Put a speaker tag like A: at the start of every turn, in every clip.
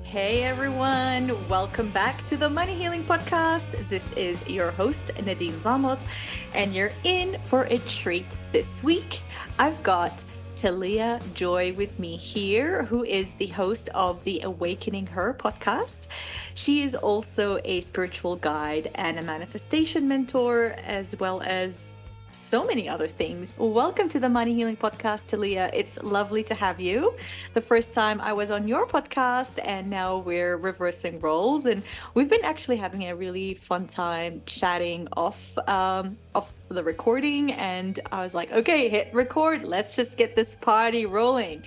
A: Hey everyone, welcome back to the Money Healing Podcast. This is your host, Nadz, and you're in for a treat this week. I've got Talia Joy with me here, who is the host of the Awakening Her podcast. She is also a spiritual guide and a manifestation mentor, as well as so many other things. Welcome to the Money Healing Podcast, Talia. It's lovely to have you. The first time I was on your podcast, and now we're reversing roles, and we've been actually having a really fun time chatting off the recording. And I was like, okay, hit record. Let's just get this party rolling.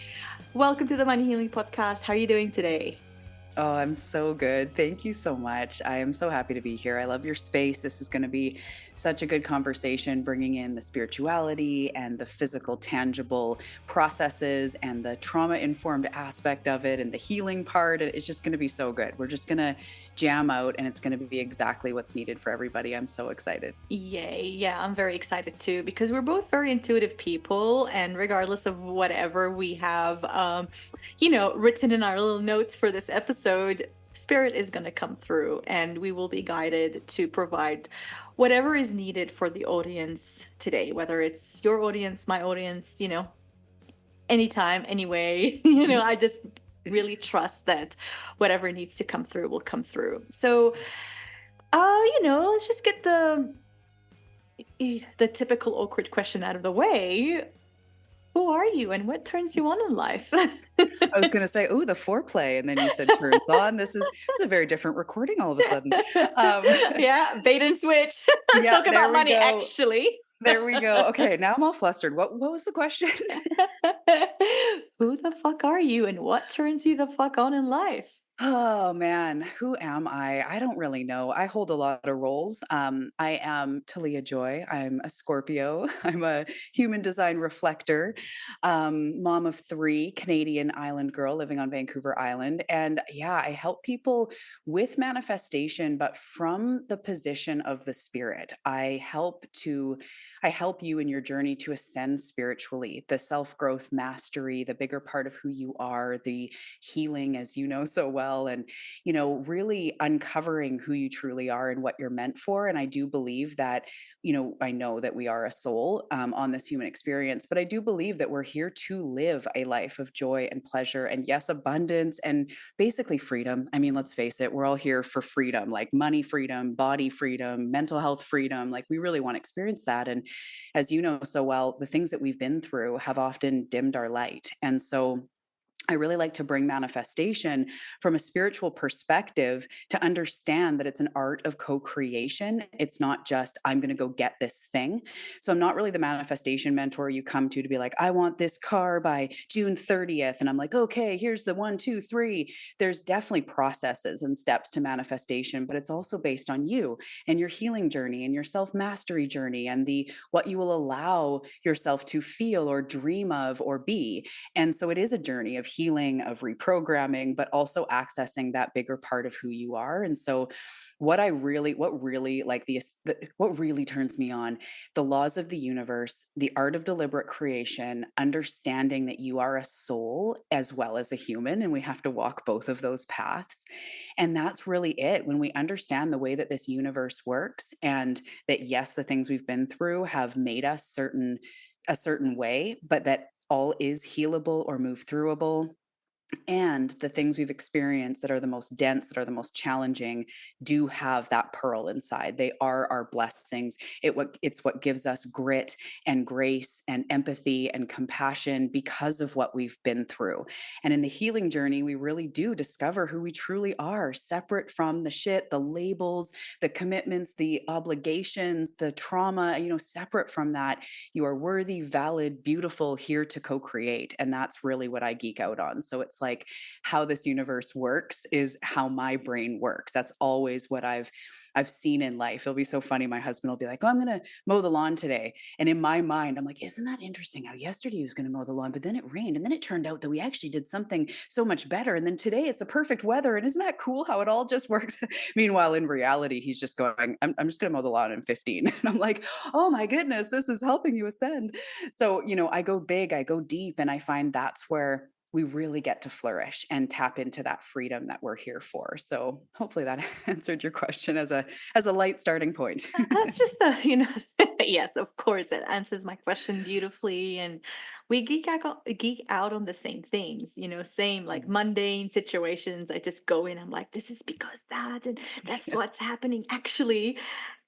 A: Welcome to the Money Healing Podcast. How are you doing today?
B: Oh, I'm so good. Thank you so much. I am so happy to be here. I love your space. This is going to be such a good conversation, bringing in the spirituality and the physical, tangible processes and the trauma-informed aspect of it and the healing part. It's just going to be so good. We're just going to jam out, and it's going to be exactly what's needed for everybody. I'm so excited.
A: Yay. Yeah, I'm very excited too, because we're both very intuitive people, and regardless of whatever we have written in our little notes for this episode, spirit is going to come through, and we will be guided to provide whatever is needed for the audience today, whether it's your audience, my audience, anytime, anyway. I just really trust that whatever needs to come through will come through. So let's just get the typical awkward question out of the way. Who are you and what turns you on in life?
B: I was going to say, oh, the foreplay. And then you said turns on. This is a very different recording all of a sudden.
A: Yeah, bait and switch.
B: Yeah,
A: Talk about money, actually.
B: There we go. Okay, now I'm all flustered. What was the question?
A: Who the fuck are you and what turns you the fuck on in life?
B: Oh man, who am I? I don't really know. I hold a lot of roles. I am Talia Joy. I'm a Scorpio. I'm a human design reflector, mom of 3, Canadian island girl living on Vancouver Island. And yeah, I help people with manifestation, but from the position of the spirit. I help you in your journey to ascend spiritually, the self-growth mastery, the bigger part of who you are, the healing, as you know so well, and really uncovering who you truly are and what you're meant for. And I do believe that, I know that we are a soul on this human experience, but I do believe that we're here to live a life of joy and pleasure, and yes, abundance, and basically freedom. I mean, let's face it, we're all here for freedom, like money freedom, body freedom, mental health freedom. Like, we really want to experience that. And as you know so well, the things that we've been through have often dimmed our light. And so I really like to bring manifestation from a spiritual perspective to understand that it's an art of co-creation. It's not just, I'm going to go get this thing. So I'm not really the manifestation mentor you come to be like, I want this car by June 30th. And I'm like, okay, here's the 1, 2, 3. There's definitely processes and steps to manifestation, but it's also based on you and your healing journey and your self-mastery journey and what you will allow yourself to feel or dream of or be. And so it is a journey of healing, of reprogramming, but also accessing that bigger part of who you are. And so what really turns me on, the laws of the universe, the art of deliberate creation, understanding that you are a soul as well as a human, and we have to walk both of those paths. And that's really it. When we understand the way that this universe works, and that yes, the things we've been through have made us a certain way, but that all is healable or move throughable, and the things we've experienced that are the most dense, that are the most challenging, do have that pearl inside. They are our blessings. It's what gives us grit and grace and empathy and compassion because of what we've been through. And in the healing journey, we really do discover who we truly are, separate from the shit, the labels, the commitments, the obligations, the trauma, separate from that. You are worthy, valid, beautiful, here to co-create. And that's really what I geek out on. So it's like how this universe works is how my brain works. That's always what I've seen in life. It'll be so funny. My husband will be like, "Oh, I'm gonna mow the lawn today." And in my mind, I'm like, "Isn't that interesting how yesterday he was gonna mow the lawn, but then it rained, and then it turned out that we actually did something so much better. And then today it's a perfect weather. And isn't that cool how it all just works?" Meanwhile, in reality, he's just going, I'm just gonna mow the lawn in 15. And I'm like, "Oh my goodness, this is helping you ascend." So, I go big, I go deep, and I find that's where we really get to flourish and tap into that freedom that we're here for. So hopefully that answered your question as a light starting point.
A: That's just a, yes, of course, it answers my question beautifully. And we geek out on the same things, same like
B: Mm.
A: mundane situations. I just go in, I'm like, this is because that, and that's
B: Yeah.
A: what's happening actually.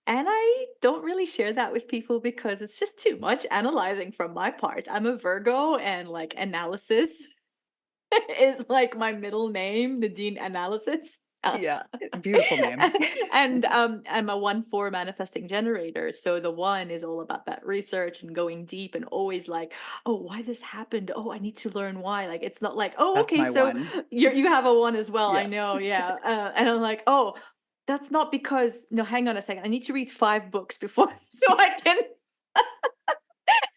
A: And I don't really share that with people because it's just too much analyzing from my part. I'm a Virgo, and like analysis is like my middle name, Nadine Analysis.
B: Yeah. Beautiful name.
A: And I'm a 1-4 manifesting generator. So the one is all about that research and going deep and always like, oh, why this happened? Oh, I need to learn why. Like it's not like, oh,
B: That's
A: okay,
B: my
A: so
B: one.
A: you have a one as well. I
B: Yeah.
A: know, yeah. And I'm like, oh, that's not because no, hang on a second. I need to read 5 books before so I can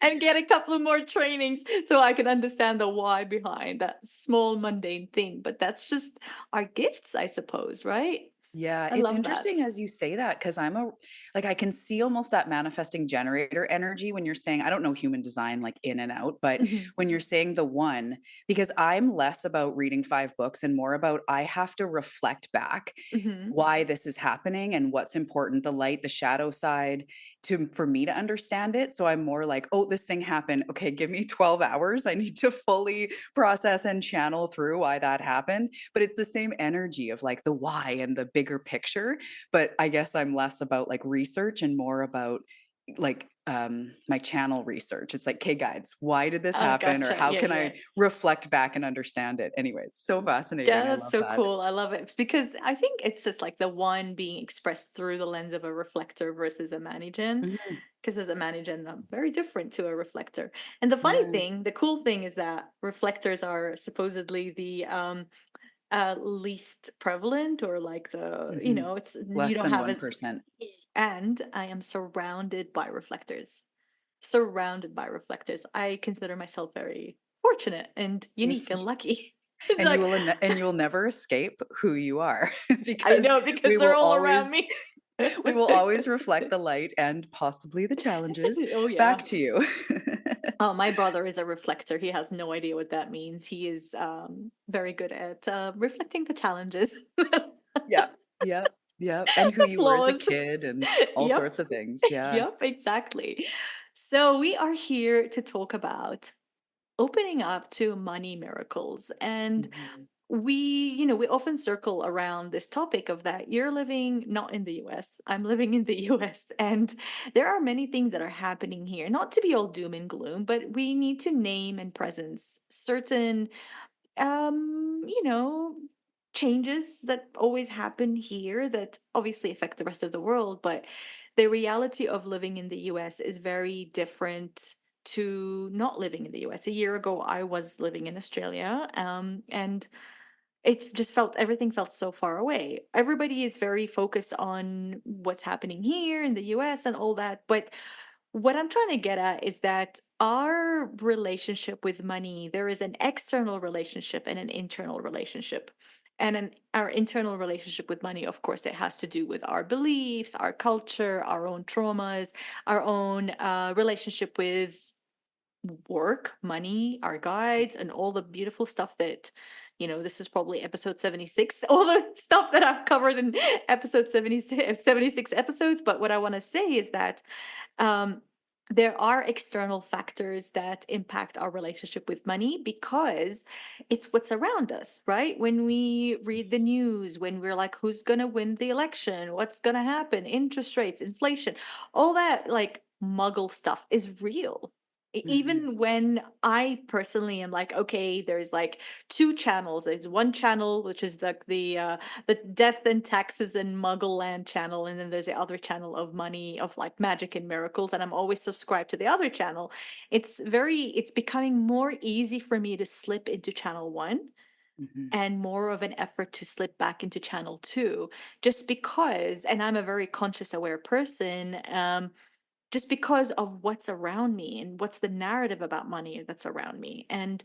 A: and get a couple of more trainings so I can understand the why behind that small mundane thing. But that's just our gifts, I suppose, right?
B: Yeah,
A: I
B: it's
A: love that.
B: interesting as you say that because I can see almost that manifesting generator energy when you're saying, I don't know human design like in and out, but
A: Mhm.
B: when you're saying the one, because I'm less about reading 5 books and more about I have to reflect back
A: Mhm.
B: why this is happening and what's important, the light, the shadow side for me to understand it. So I'm more like, oh, this thing happened. Okay, give me 12 hours. I need to fully process and channel through why that happened. But it's the same energy of like the why and the bigger picture. But I guess I'm less about like research and more about like my channel research. It's like, okay, guides, why did this
A: Oh,
B: happen? Or
A: gotcha.
B: how
A: Yeah,
B: can
A: yeah.
B: I reflect back and understand it? Anyways, so
A: Yeah,
B: fascinating. I
A: that's
B: love
A: so
B: that.
A: cool. I love it because I think it's just like the one being expressed through the lens of a reflector versus a manigen.
B: Mhm.
A: Because as a manigen, I'm very different to a reflector. And the funny
B: Yeah.
A: thing, the cool thing is that reflectors are supposedly the least prevalent, or like the,
B: Mhm.
A: it's you
B: Less
A: don't
B: than
A: have as,
B: 1%.
A: and I am surrounded by reflectors. Surrounded by reflectors. I consider myself very fortunate and unique and lucky. It's
B: And
A: like
B: you will never escape who you are
A: I
B: because
A: know because
B: we
A: they're
B: will
A: all around
B: always
A: me.
B: we will always reflect the light and possibly the challenges
A: Oh yeah.
B: back to you.
A: Oh, my brother is a reflector. He has no idea what that means. He is very good at reflecting the challenges,
B: Yeah. Yep. Yep. And who
A: the
B: you were as a
A: flaws.
B: kid and all
A: Yep.
B: sorts of things. Yeah.
A: Yep, exactly. So we are here to talk about opening up to money miracles. And
B: Mhm.
A: we often circle around this topic of that you're living not in the US, I'm living in the US, and there are many things that are happening here, not to be all doom and gloom, but we need to name and presence certain um you know changes that always happen here that obviously affect the rest of the world, but the reality of living in the US is very different to not living in the US. A year ago I was living in Australia, and it just felt everything felt so far away. Everybody is very focused on what's happening here in the US and all that, but what I'm trying to get at is that our relationship with money, there is an external relationship and an internal relationship. And our internal relationship with money, of course, it has to do with our beliefs, our culture, our own traumas, our own relationship with work, money, our guides, and all the beautiful stuff that, this is probably episode 76, all the stuff that I've covered in episode 76, 76 episodes. But what I want to say is that um, there are external factors that impact our relationship with money because it's what's around us, right? When we read the news, when we're like, who's going to win the election? What's going to happen? Interest rates, inflation, all that like muggle stuff is real.
B: Mhm.
A: Even when I personally am like, okay, there's like 2 channels. There's one channel, which is the death and taxes and muggle land channel, and then there's the other channel of money, of like magic and miracles, and I'm always subscribed to the other channel. It's becoming more easy for me to slip into channel 1
B: Mhm.
A: and more of an effort to slip back into channel two, just because, and I'm a very conscious, aware person, just because of what's around me and what's the narrative about money that's around me. And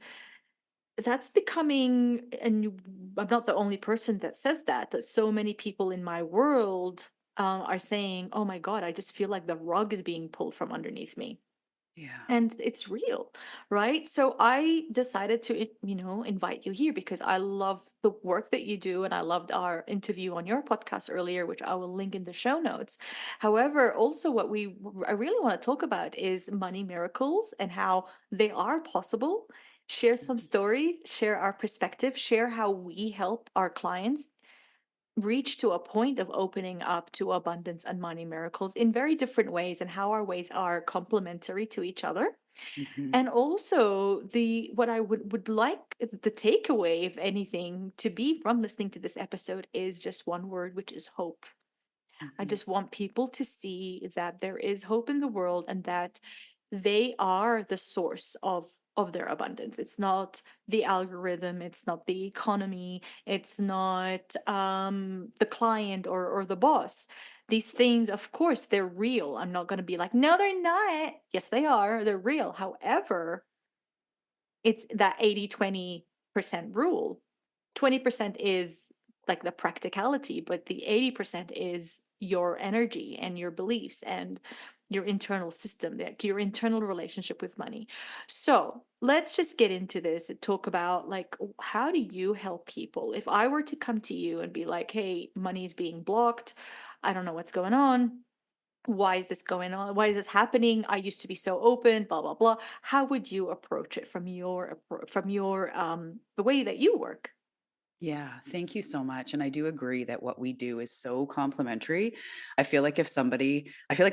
A: that's becoming, and I'm not the only person that says that, that so many people in my world are saying, oh my God, I just feel like the rug is being pulled from underneath me.
B: Yeah.
A: And it's real, right? So I decided to invite you here because I love the work that you do, and I loved our interview on your podcast earlier, which I will link in the show notes. However, also what I really want to talk about is money miracles and how they are possible. Share some
B: Mhm.
A: stories, share our perspective, share how we help our clients reach to a point of opening up to abundance and money miracles in very different ways, and how our ways are complementary to each other.
B: Mhm.
A: And also, the what I would like the takeaway, if anything, to be from listening to this episode is just one word, which is hope. I
B: Mhm.
A: just want people to see that there is hope in the world, and that they are the source of their abundance. It's not the algorithm, it's not the economy, it's not the client or the boss. These things, of course, they're real. I'm not going to be like, no, they're not. Yes, they are. They're real. However, it's that 80-20% rule. 20% is like the practicality, but the 80% is your energy and your beliefs and your internal system, like your internal relationship with money. So let's just get into this and talk about, like, how do you help people? If I were to come to you and be like, hey, money's being blocked, I don't know what's going on, why is this going on, why is this happening, I used to be so open, blah blah blah, how would you approach it from your the way that you work?
B: Yeah, thank you so much. And I do agree that what we do is so complementary. I feel like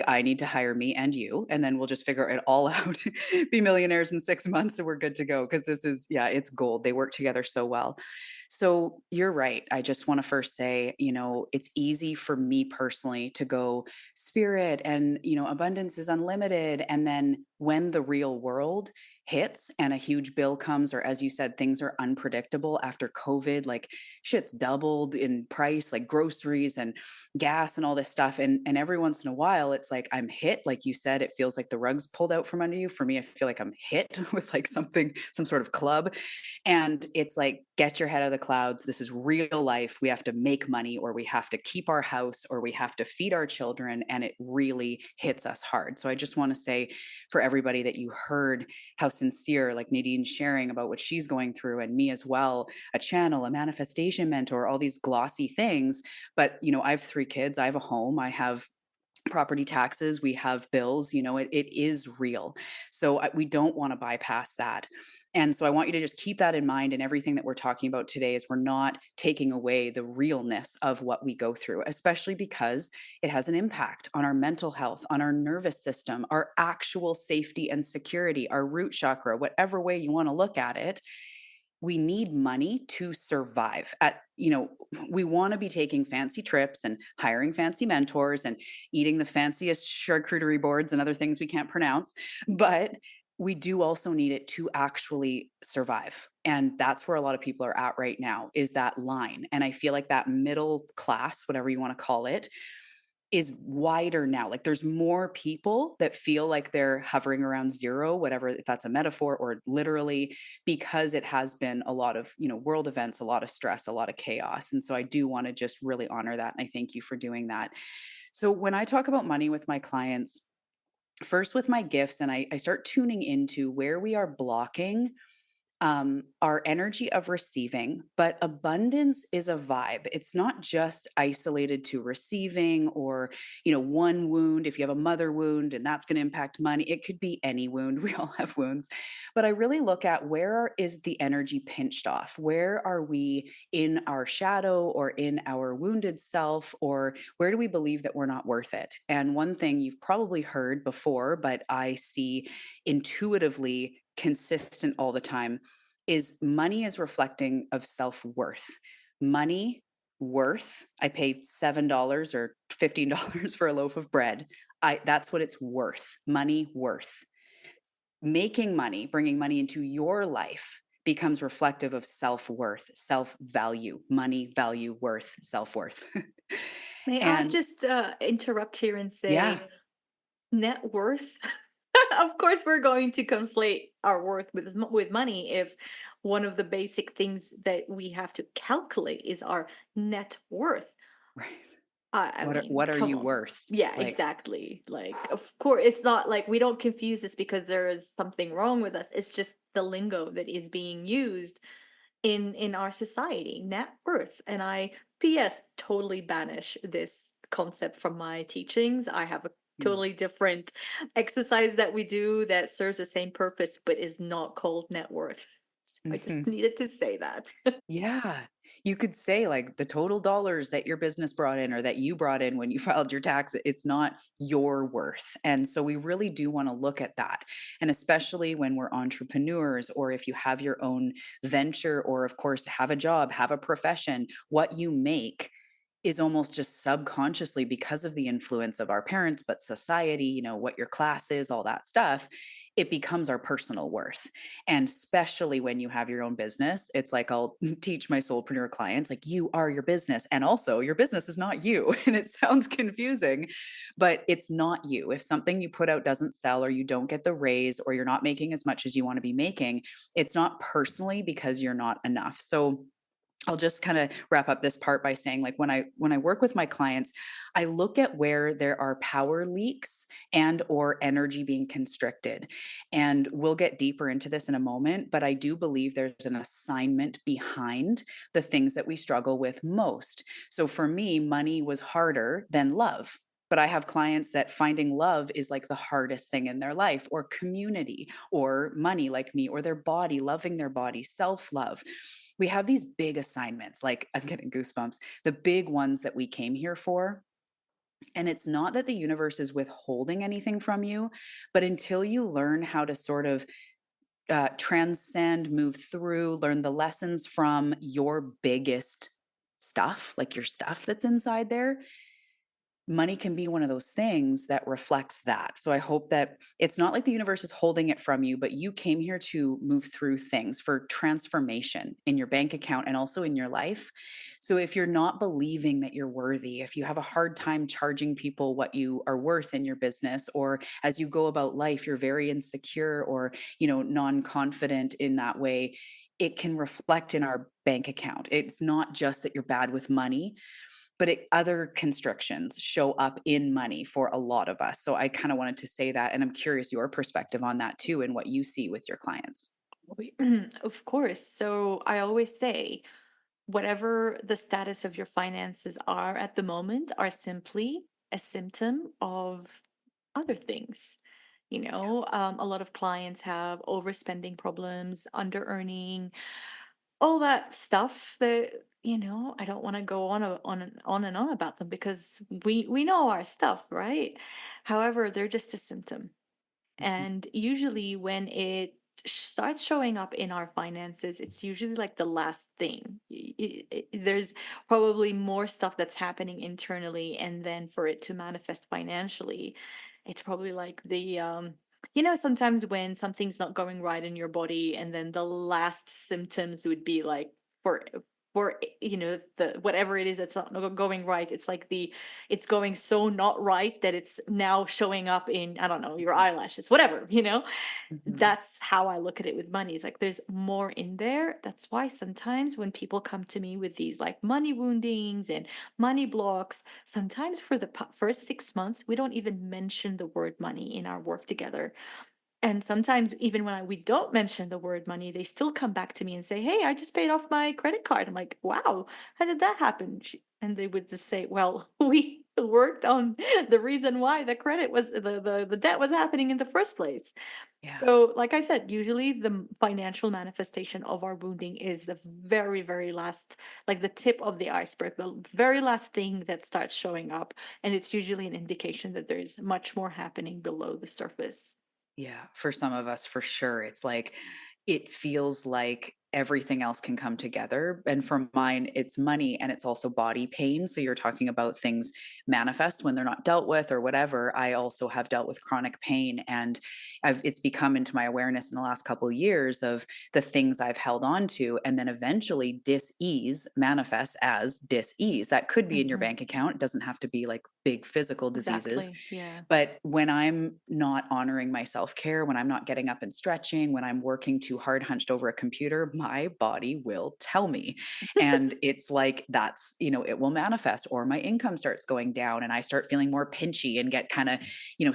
B: I need to hire me and you, and then we'll just figure it all out, be millionaires in 6 months, and we're good to go. Cause this is, yeah, it's gold. They work together so well. So you're right. I just want to first say, it's easy for me personally to go spirit and, abundance is unlimited. And then when the real world hits and a huge bill comes, or as you said, things are unpredictable after COVID, like shit's doubled in price, like groceries and gas and all this stuff. And every once in a while, it's like I'm hit, like you said, it feels like the rug's pulled out from under you. For me, I feel like I'm hit with like something, some sort of club. And it's like, get your head out of the clouds. This is real life. We have to make money, or we have to keep our house, or we have to feed our children. And it really hits us hard. So I just want to say for everybody that you heard how sincere, like Nadine sharing about what she's going through, and me as well, a channel, a manifestation mentor, all these glossy things. But, I have 3 kids, I have a home, I have property taxes, we have bills, it is real. So we don't want to bypass that. And so I want you to just keep that in mind. And everything that we're talking about today is we're not taking away the realness of what we go through, especially because it has an impact on our mental health, on our nervous system, our actual safety and security, our root chakra, whatever way you want to look at it. We need money to survive. We want to be taking fancy trips and hiring fancy mentors and eating the fanciest charcuterie boards and other things we can't pronounce, but we do also need it to actually survive. And that's where a lot of people are at right now, is that line. And I feel like that middle class, whatever you want to call it, is wider now. Like there's more people that feel like they're hovering around zero, whatever, if that's a metaphor or literally, because it has been a lot of, world events, a lot of stress, a lot of chaos. And so I do want to just really honor that. And I thank you for doing that. So when I talk about money with my clients, first with my gifts, and I start tuning into where we are blocking our energy of receiving, but abundance is a vibe. It's not just isolated to receiving, or, one wound. If you have a mother wound and that's going to impact money, it could be any wound. We all have wounds. But I really look at, where is the energy pinched off? Where are we in our shadow, or in our wounded self, or where do we believe that we're not worth it? And one thing you've probably heard before, but I see intuitively consistent all the time, is money is reflecting of self-worth. Money worth, I pay $7 or $15 for a loaf of bread. That's what it's worth. Money worth. Making money, bringing money into your life, becomes reflective of self-worth, self-value, money, value, worth, self-worth.
A: May I
B: And
A: just interrupt here and
B: yeah,
A: say net worth? Of course, we're going to conflate our worth with money if one of the basic things that we have to calculate is our net worth.
B: right.
A: I mean,
B: What are
A: come
B: you
A: on.
B: worth?
A: Yeah,
B: Like,
A: exactly. Like, of course, it's not like we don't confuse this because there is something wrong with us. It's just the lingo that is being used in our society, net worth. And I, P.S., totally banish this concept from my teachings. I have a
B: mm,
A: totally different exercise that we do that serves the same purpose but is not called net worth. So I just
B: mhm.
A: needed to say that.
B: Yeah. You could say like the total dollars that your business brought in or that you brought in when you filed your tax, it's not your worth. And so we really do want to look at that. And especially when we're entrepreneurs or if you have your own venture or of course have a job, have a profession, what you make is almost just subconsciously because of the influence of our parents, but society, what your class is, all that stuff, it becomes our personal worth. And especially when you have your own business, it's like I'll teach my soulpreneur clients, like, you are your business. And also, your business is not you. And it sounds confusing, but it's not you. If something you put out doesn't sell, or you don't get the raise, or you're not making as much as you want to be making, it's not personally because you're not enough. So, I'll just kind of wrap up this part by saying like when I work with my clients, I look at where there are power leaks and or energy being constricted. And we'll get deeper into this in a moment, but I do believe there's an assignment behind the things that we struggle with most. So for me, money was harder than love. But I have clients that finding love is like the hardest thing in their life, or community, or money, like me, or their body, loving their body, self love. We have these big assignments, like I'm getting goosebumps, the big ones that we came here for. And it's not that the universe is withholding anything from you, but until you learn how to sort of transcend, move through, learn the lessons from your biggest stuff, like your stuff that's inside there, money can be one of those things that reflects that. So I hope that it's not like the universe is holding it from you, but you came here to move through things for transformation in your bank account and also in your life. So if you're not believing that you're worthy, if you have a hard time charging people what you are worth in your business, or as you go about life, you're very insecure or, non-confident in that way, it can reflect in our bank account. It's not just that you're bad with money, but other constrictions show up in money for a lot of us. So I kind of wanted to say that. And I'm curious your perspective on that too, and what you see with your clients.
A: Of course. So I always say, whatever the status of your finances are at the moment are simply a symptom of other things. A lot of clients have overspending problems, under earning, all that stuff that, I don't want to go on and on about them because we know our stuff, right? However, they're just a symptom.
B: Mhm.
A: And usually, when it starts showing up in our finances, it's usually like the last thing. There's probably more stuff that's happening internally, and then for it to manifest financially, it's probably like sometimes when something's not going right in your body, and then the last symptoms would be like for the whatever it is that's not going right, it's like it's going so not right that it's now showing up in, I don't know, your
B: Mhm.
A: eyelashes, whatever.
B: Mhm.
A: That's how I look at it with money. It's like there's more in there. That's why sometimes when people come to me with these like money woundings and money blocks, sometimes for the first 6 months, we don't even mention the word money in our work together. And sometimes even when we don't mention the word money, they still come back to me and say, "Hey, I just paid off my credit card." I'm like, "Wow, how did that happen?" And they would just say, "Well, we worked on the reason why the debt was happening in the first place." So,
B: Yes.
A: like I said, usually the financial manifestation of our wounding is the very, very last, like the tip of the iceberg, the very last thing that starts showing up. And it's usually an indication that there's much more happening below the surface.
B: Yeah. For some of us, for sure. It feels like everything else can come together. And for mine, it's money and it's also body pain. So you're talking about things manifest when they're not dealt with or whatever. I also have dealt with chronic pain, and it's become into my awareness in the last couple of years of the things I've held on to. And then eventually dis-ease manifests as dis-ease. That could be in your
A: Hmm.
B: bank account. It doesn't have to be like big physical diseases.
A: Exactly. Yeah.
B: But when I'm not honoring my self-care, when I'm not getting up and stretching, when I'm working too hard hunched over a computer, my body will tell me. And it's like that's, it will manifest, or my income starts going down and I start feeling more pinchy and get kind of,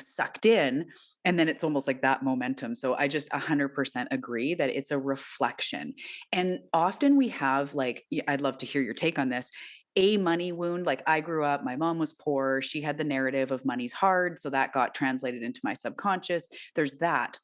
B: sucked in. And then it's almost like that momentum. So I just 100% agree that it's a reflection. And often we have like, I'd love to hear your take on this, a money wound. Like I grew up, my mom was poor. She had the narrative of money's hard. So that got translated into my subconscious. There's that.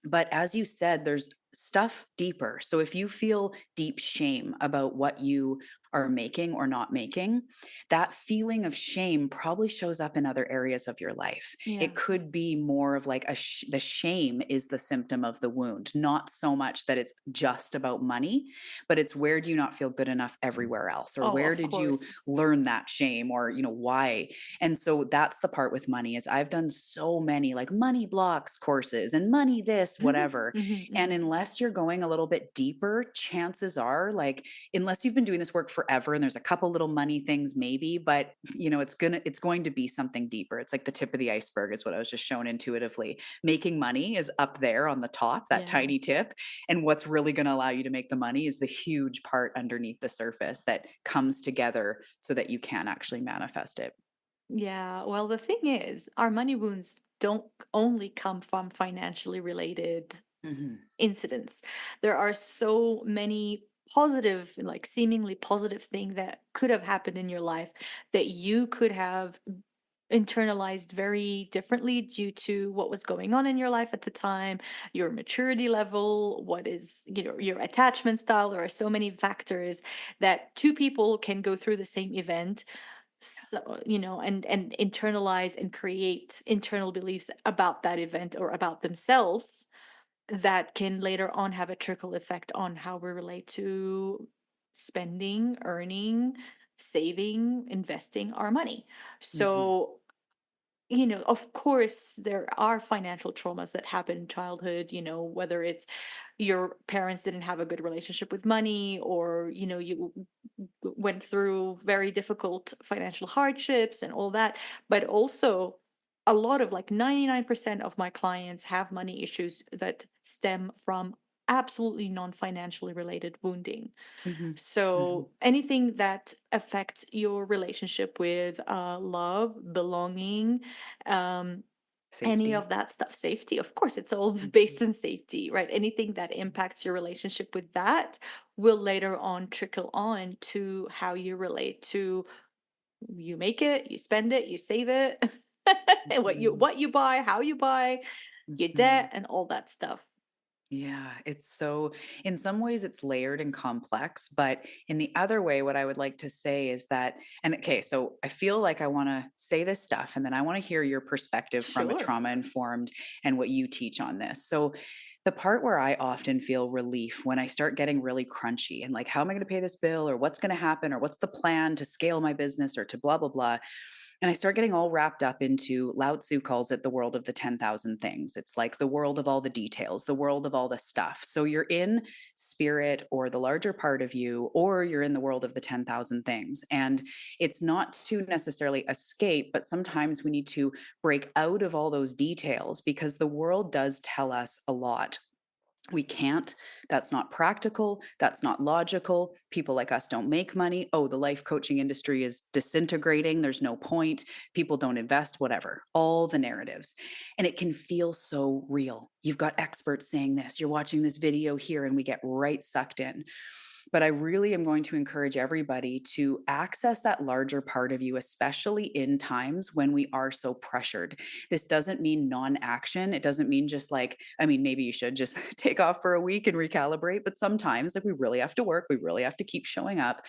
B: But as you said, there's stuff deeper. So if you feel deep shame about what you are making or not making, that feeling of shame probably shows up in other areas of your life.
A: Yeah.
B: It could be more of like the shame is the symptom of the wound, not so much that it's just about money, but it's where do you not feel good enough everywhere else? Or
A: Oh,
B: where
A: of
B: did you
A: course.
B: learn that shame? Or, why? And so that's the part with money is I've done so many like money blocks courses and money this,
A: Hmm.
B: whatever. And
A: Hmm.
B: unless you're going a little bit deeper, chances are like, unless you've been doing this work forever and there's a couple little money things maybe, but it's going to be something deeper. It's like the tip of the iceberg is what I was just shown intuitively. Making money is up there on the top, that
A: Yeah.
B: tiny tip. And what's really going to allow you to make the money is the huge part underneath the surface that comes together so that you can actually manifest it.
A: Yeah. Well, the thing is, our money wounds don't only come from financially related
B: Mhm.
A: incidents. There are so many positive, like seemingly positive thing that could have happened in your life that you could have internalized very differently due to what was going on in your life at the time, your maturity level, what is, your attachment style. There are so many factors that two people can go through the same event, so and internalize and create internal beliefs about that event or about themselves that can later on have a trickle effect on how we relate to spending, earning, saving, investing our money.
B: Mhm.
A: So, of course, there are financial traumas that happen in childhood, whether it's your parents didn't have a good relationship with money, or, you went through very difficult financial hardships and all that. But also, a lot of like 99% of my clients have money issues that stem from absolutely non-financially related wounding.
B: Mhm. Mhm.
A: So anything that affects your relationship with love, belonging, um, any
B: Safety.
A: of that stuff, safety, of course, it's all
B: Mhm.
A: based in safety, right? Anything that impacts your relationship with that will later on trickle on to how you relate to you make it, you spend it, you save it, and what you
B: Mhm.
A: what you buy, how you buy, your
B: Mhm.
A: debt, and all that stuff.
B: Yeah, it's so, in some ways it's layered and complex, but in the other way, what I would like to say is that, and okay, so I feel like I want to say this stuff and then I want to hear your perspective from a
A: Sure.
B: trauma informed and what you teach on this. So, the part where I often feel relief when I start getting really crunchy and like, how am I going to pay this bill, or what's going to happen, or what's the plan to scale my business, or to blah, blah, blah. And I start getting all wrapped up into, Lao Tzu calls it the world of the 10,000 things. It's like the world of all the details, the world of all the stuff. So you're in spirit or the larger part of you, or you're in the world of the 10,000 things. And it's not to necessarily escape, but sometimes we need to break out of all those details because the world does tell us a lot. We can't. That's not practical. That's not logical. People like us don't make money. Oh, the life coaching industry is disintegrating. There's no point. People don't invest, whatever. All the narratives. And it can feel so real. You've got experts saying this. You're watching this video here, and we get right sucked in. But I really am going to encourage everybody to access that larger part of you, especially in times when we are so pressured. This doesn't mean non action. It doesn't mean just like, I mean, maybe you should just take off for a week and recalibrate, but sometimes like we really have to work, we really have to keep showing up.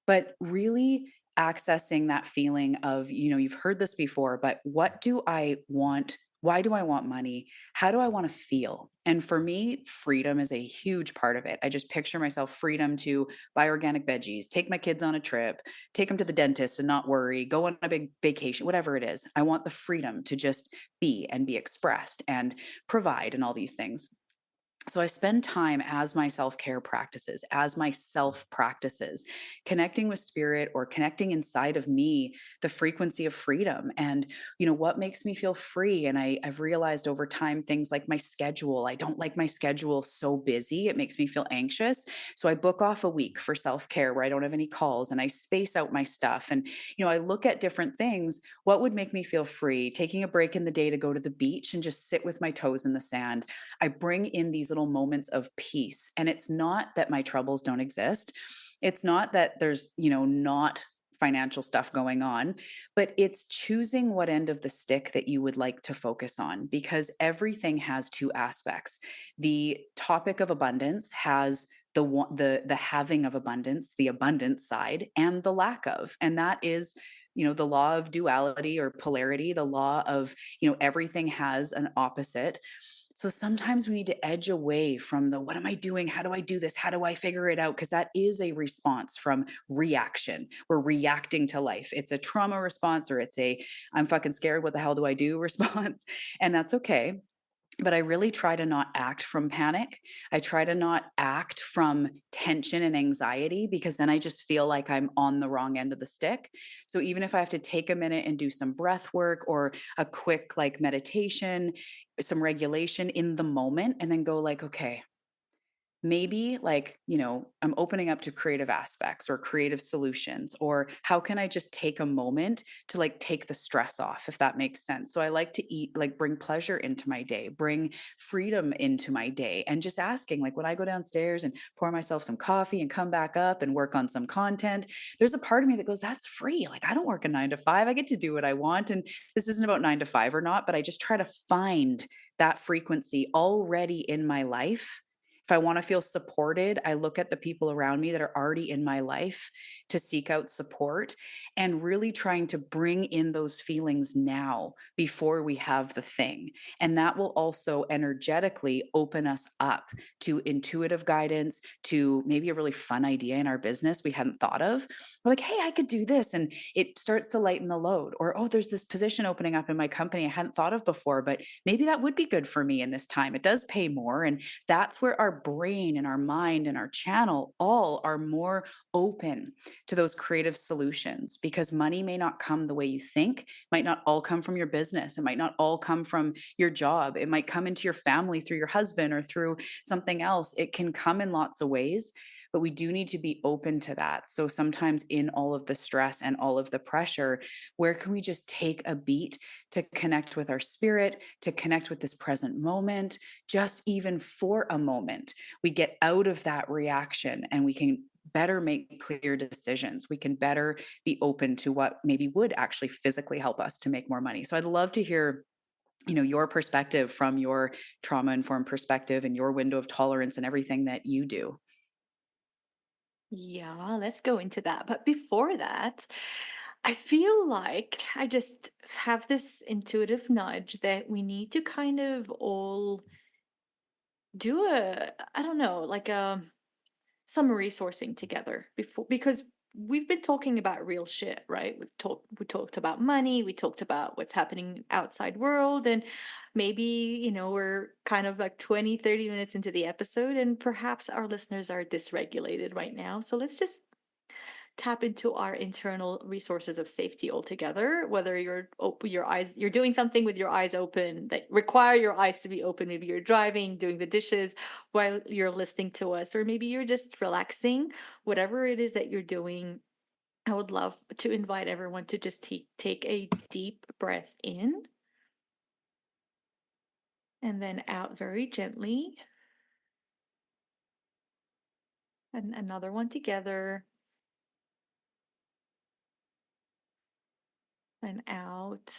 B: But really accessing that feeling of, you've heard this before, but what do I want? Why do I want money? How do I want to feel? And for me, freedom is a huge part of it. I just picture myself freedom to buy organic veggies, take my kids on a trip, take them to the dentist and not worry, go on a big vacation, whatever it is. I want the freedom to just be and be expressed and provide and all these things. So I spend time as my self-care practices, as my self practices, connecting with spirit or connecting inside of me the frequency of freedom and what makes me feel free. And I've realized over time things like my schedule. I don't like my schedule so busy. It makes me feel anxious. So I book off a week for self-care where I don't have any calls and I space out my stuff. And I look at different things. What would make me feel free? Taking a break in the day to go to the beach and just sit with my toes in the sand. I bring in these little moments of peace. And it's not that my troubles don't exist. It's not that there's, not financial stuff going on, but it's choosing what end of the stick that you would like to focus on because everything has two aspects. The topic of abundance has the having of abundance, the abundance side, and the lack of. And that is the law of duality or polarity, the law of everything has an opposite. So sometimes we need to edge away from the what am I doing? How do I do this? How do I figure it out? Because that is a response from reaction. We're reacting to life. It's a trauma response or it's a I'm fucking scared. What the hell do I do response? And that's okay. But I really try to not act from panic. I try to not act from tension and anxiety because then I just feel like I'm on the wrong end of the stick. So even if I have to take a minute and do some breath work or a quick like meditation, some regulation in the moment and then go like, okay, maybe like I'm opening up to creative aspects or creative solutions, or how can I just take a moment to like take the stress off, if that makes sense. So I like to eat, like bring pleasure into my day, bring freedom into my day, and just asking like when I go downstairs and pour myself some coffee and come back up and work on some content, there's a part of me that goes, that's free. Like I don't work a 9 to 5, I get to do what I want. And this isn't about 9 to 5 or not, but I just try to find that frequency already in my life. If I want to feel supported, I look at the people around me that are already in my life to seek out support and really trying to bring in those feelings now before we have the thing. And that will also energetically open us up to intuitive guidance, to maybe a really fun idea in our business we hadn't thought of. We're like, hey, I could do this. And it starts to lighten the load. Or, oh, there's this position opening up in my company I hadn't thought of before, but maybe that would be good for me in this time. It does pay more. And that's where our brain and our mind and our channel all are more open to those creative solutions because money may not come the way you think, might not all come from your business, it might not all come from your job, it might come into your family through your husband or through something else. It can come in lots of ways, but we do need to be open to that. So sometimes in all of the stress and all of the pressure, where can we just take a beat to connect with our spirit, to connect with this present moment, just even for a moment? We get out of that reaction and we can better make clear decisions. We can better be open to what maybe would actually physically help us to make more money. So I'd love to hear your perspective from your trauma informed perspective and your window of tolerance and everything that you do.
A: Yeah, let's go into that. But before that, I feel like I just have this intuitive nudge that we need to kind of all do I don't know, like some resourcing together before, because we've been talking about real shit, right? We talked about money, we talked about what's happening outside world, and maybe, we're kind of like 20, 30 minutes into the episode and perhaps our listeners are dysregulated right now. So let's just tap into our internal resources of safety altogether, whether you're doing something with your eyes open that require your eyes to be open. Maybe you're driving, doing the dishes while you're listening to us, or maybe you're just relaxing. Whatever it is that you're doing, I would love to invite everyone to just take a deep breath in and then out very gently, and another one together and out,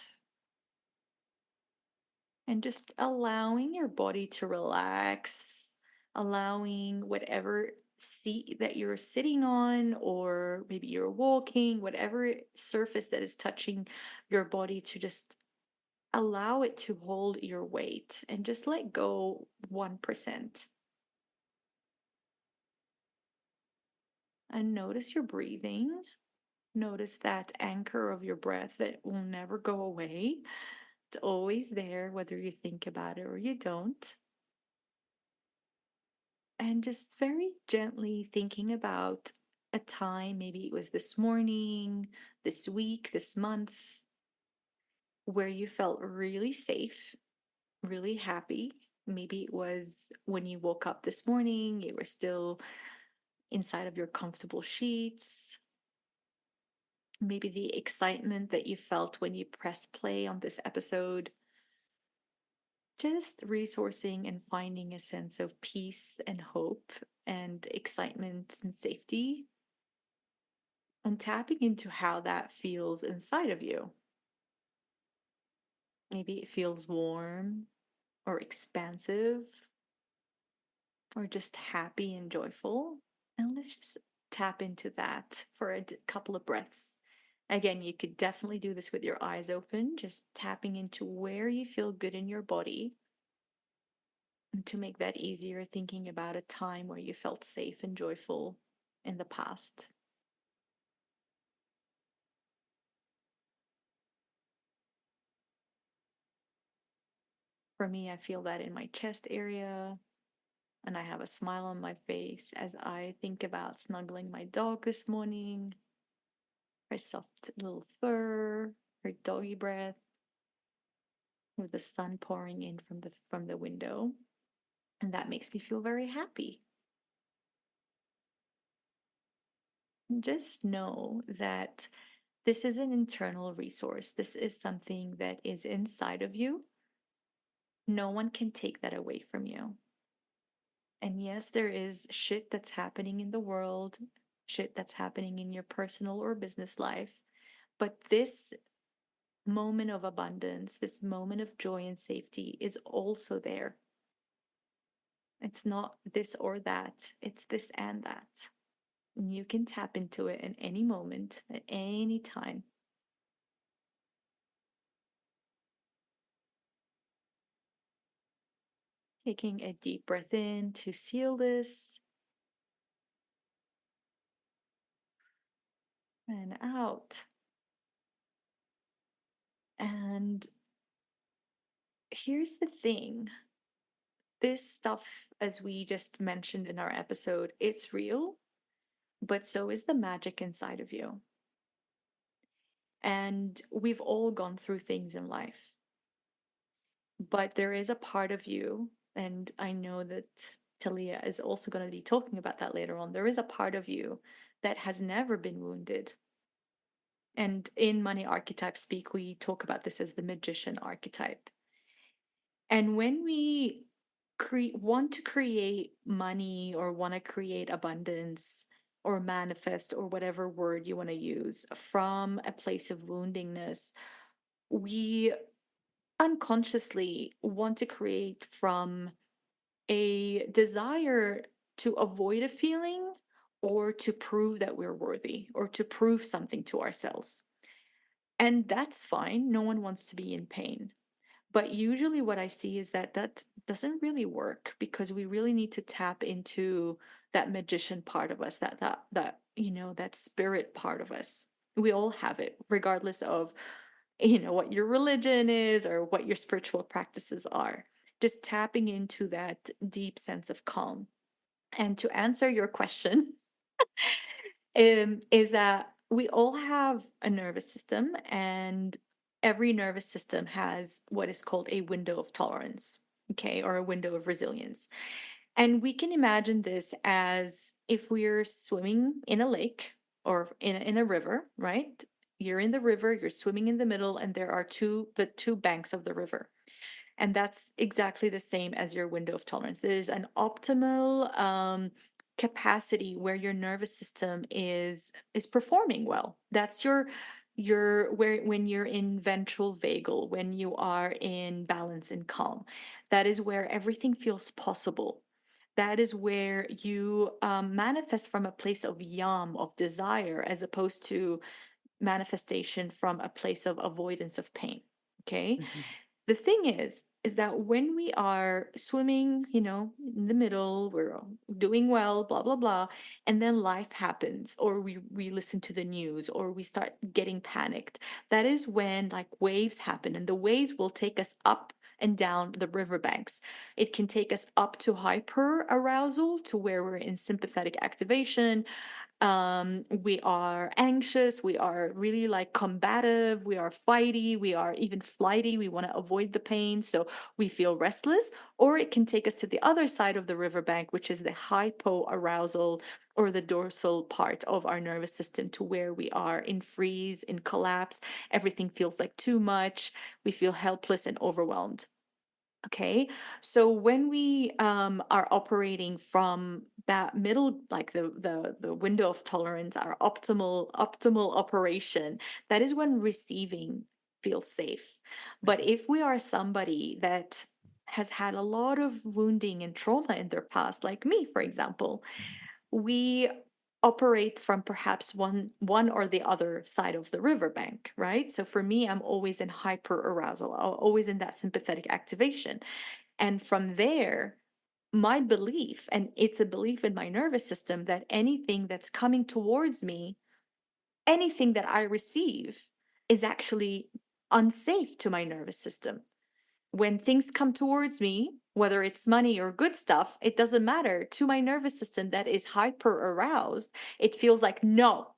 A: and just allowing your body to relax, allowing whatever seat that you're sitting on, or maybe you're walking, whatever surface that is touching your body, to just Allow it to hold your weight and just let go 1%. And notice your breathing. Notice that anchor of your breath that will never go away. It's always there, whether you think about it or you don't. And just very gently thinking about a time, maybe it was this morning, this week, this month, where you felt really safe, really happy. Maybe it was when you woke up this morning, you were still inside of your comfortable sheets. Maybe the excitement that you felt when you pressed play on this episode. Just resourcing and finding a sense of peace and hope and excitement and safety, and tapping into how that feels inside of you. Maybe it feels warm or expansive or just happy and joyful. And let's just tap into that for a couple of breaths. Again, you could definitely do this with your eyes open, just tapping into where you feel good in your body. And to make that easier, thinking about a time where you felt safe and joyful in the past. For me, I feel that in my chest area, and I have a smile on my face as I think about snuggling my dog this morning, her soft little fur, her doggy breath, with the sun pouring in from the window, and that makes me feel very happy. And just know that this is an internal resource. This is something that is inside of you. No one can take that away from you. And yes, there is shit that's happening in the world, shit that's happening in your personal or business life. But this moment of abundance, this moment of joy and safety is also there. It's not this or that, it's this and that. And you can tap into it in any moment, at any time. Taking a deep breath in to seal this, and out. And here's the thing, this stuff, as we just mentioned in our episode, it's real, but so is the magic inside of you. And we've all gone through things in life, but there is a part of you, and I know that Talia is also going to be talking about that later on. There is a part of you that has never been wounded. And in Money Archetype Speak, we talk about this as the magician archetype. And when we want to create money or want to create abundance or manifest or whatever word you want to use from a place of woundingness, we unconsciously want to create from a desire to avoid a feeling or to prove that we're worthy or to prove something to ourselves. And that's fine. No one wants to be in pain. But usually what I see is that that doesn't really work because we really need to tap into that magician part of us, that spirit part of us. We all have it, regardless of what your religion is or what your spiritual practices are. Just tapping into that deep sense of calm. And to answer your question, is that we all have a nervous system, and every nervous system has what is called a window of tolerance, okay, or a window of resilience. And we can imagine this as if we're swimming in a lake or in a river, right? You're in the river, you're swimming in the middle, and there are the two banks of the river. And that's exactly the same as your window of tolerance. There is an optimal capacity where your nervous system is performing well. That's your where when you're in ventral vagal, when you are in balance and calm. That is where everything feels possible. That is where you manifest from a place of yam, of desire, as opposed to manifestation from a place of avoidance of pain. Okay. The thing is that when we are swimming, in the middle, we're doing well, blah, blah, blah, and then life happens, or we listen to the news, or we start getting panicked. That is when like waves happen, and the waves will take us up and down the riverbanks. It can take us up to hyper arousal, to where we're in sympathetic activation. We are anxious, we are really like combative, we are fighty, we are even flighty, we want to avoid the pain, so we feel restless. Or it can take us to the other side of the riverbank, which is the hypoarousal, or the dorsal part of our nervous system, to where we are in freeze, in collapse. Everything feels like too much, we feel helpless and overwhelmed. Okay, so when we are operating from that middle, like the window of tolerance, our optimal operation, that is when receiving feels safe. But if we are somebody that has had a lot of wounding and trauma in their past, like me, for example, we operate from perhaps one or the other side of the riverbank, right? So for me, I'm always in hyper arousal, always in that sympathetic activation. And from there, my belief, and it's a belief in my nervous system, that anything that's coming towards me, anything that I receive, is actually unsafe to my nervous system. When things come towards me, whether it's money or good stuff, it doesn't matter. To my nervous system that is hyper aroused, it feels like no,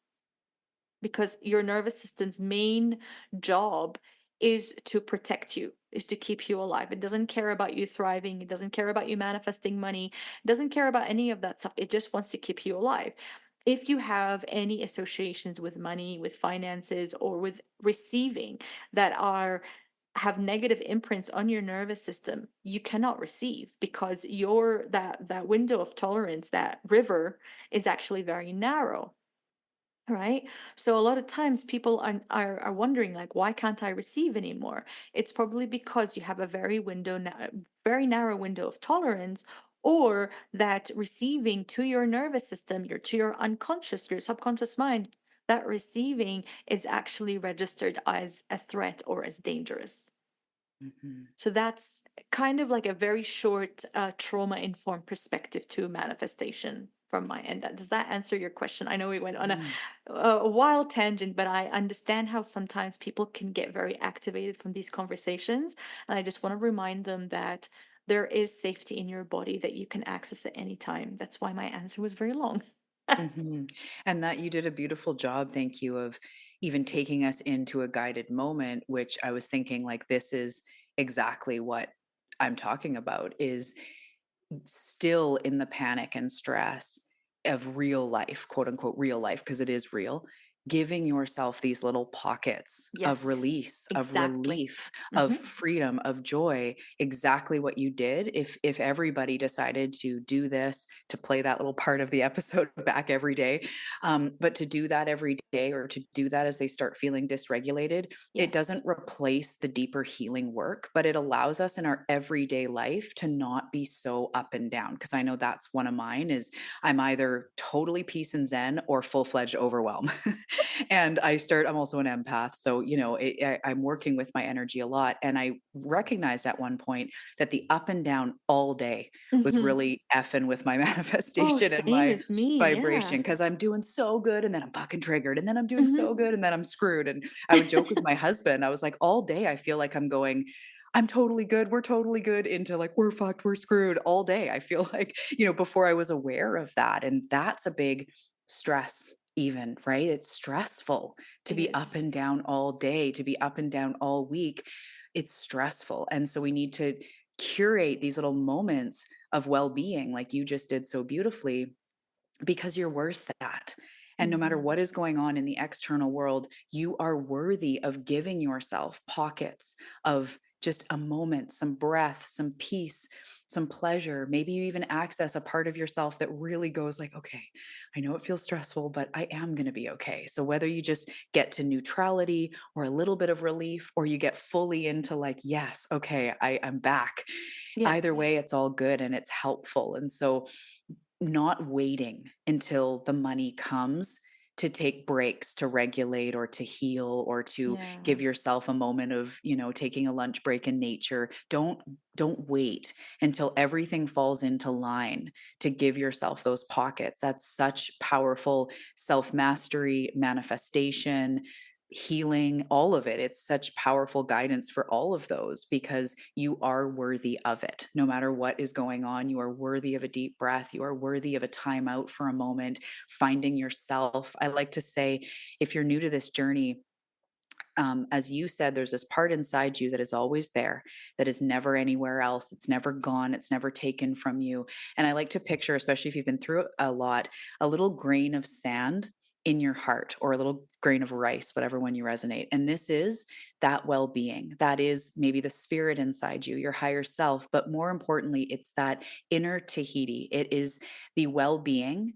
A: because your nervous system's main job is to protect you, is to keep you alive. It doesn't care about you thriving, it doesn't care about you manifesting money, it doesn't care about any of that stuff. It just wants to keep you alive. If you have any associations with money, with finances, or with receiving that are have negative imprints on your nervous system, you cannot receive, because your that window of tolerance, that river, is actually very narrow. Right. So a lot of times people are wondering, like, why can't I receive anymore? It's probably because you have a very narrow window of tolerance, or that receiving to your nervous system, to your unconscious, your subconscious mind, that receiving is actually registered as a threat or as dangerous.
B: Mhm.
A: So that's kind of like a very short trauma-informed perspective to manifestation from my end. Does that answer your question? I know we went on
B: Yeah.
A: a wild tangent, but I understand how sometimes people can get very activated from these conversations. And I just want to remind them that there is safety in your body that you can access at any time. That's why my answer was very long.
B: Mhm. And that you did a beautiful job, thank you, of even taking us into a guided moment, which I was thinking like this is exactly what I'm talking about is still in the panic and stress of real life, quote unquote real life, because it is real, giving yourself these little pockets of
A: Yes,
B: release, of
A: exactly.
B: relief, of
A: Hmm.
B: freedom, of joy, exactly what you did. If everybody decided to do this, to play that little part of the episode back every day, but to do that every day or to do that as they start feeling dysregulated, it
A: Yes.
B: doesn't replace the deeper healing work, but it allows us in our everyday life to not be so up and down. Because I know that's one of mine is I'm either totally peace and zen or full-fledged overwhelm. And I'm also an empath. So, I'm working with my energy a lot. And I recognized at one point that the up and down all day was
A: Hmm.
B: really effing with my
A: Oh,
B: manifestation and
A: same
B: my
A: as me.
B: vibration
A: Yeah.
B: because I'm doing so good and then I'm fucking triggered and then I'm doing so
A: Hmm.
B: good and then I'm screwed. And I would joke with my husband. I was like, all day I feel like I'm going, I'm totally good. We're totally good into like, we're fucked, we're screwed all day. I feel like, before I was aware of that. And that's a big stress, even, right? It's stressful to
A: It
B: be up
A: is.
B: and down all day, to be up and down all week. It's stressful. And so we need to curate these little moments of well being, like you just did so beautifully because you're worth that. And no matter
A: Mhm.
B: what is going on in the external world, you are worthy of giving yourself pockets of just a moment, some breath, some peace, some pleasure. Maybe you even access a part of yourself that really goes like, okay, I know it feels stressful, but I am going to be okay. So whether you just get to neutrality or a little bit of relief, or you get fully into like, yes, okay, I'm back.
A: Yeah.
B: Either way, it's all good and it's helpful. And so not waiting until the money comes to take breaks to regulate or to heal or to
A: Yeah.
B: give yourself a moment of, taking a lunch break in nature. Don't wait until everything falls into line to give yourself those pockets. That's such powerful self-mastery, manifestation, healing, all of it. It's such powerful guidance for all of those because you are worthy of it. No matter what is going on, you are worthy of a deep breath. You are worthy of a time out for a moment, finding yourself. I like to say, if you're new to this journey, as you said, there's this part inside you that is always there, that is never anywhere else. It's never gone. It's never taken from you. And I like to picture, especially if you've been through it a lot, a little grain of sand in your heart or a little grain of rice, whatever one you resonate. And this is that well being. That is maybe the spirit inside you, your higher self. But more importantly, it's that inner Tahiti. It is the well being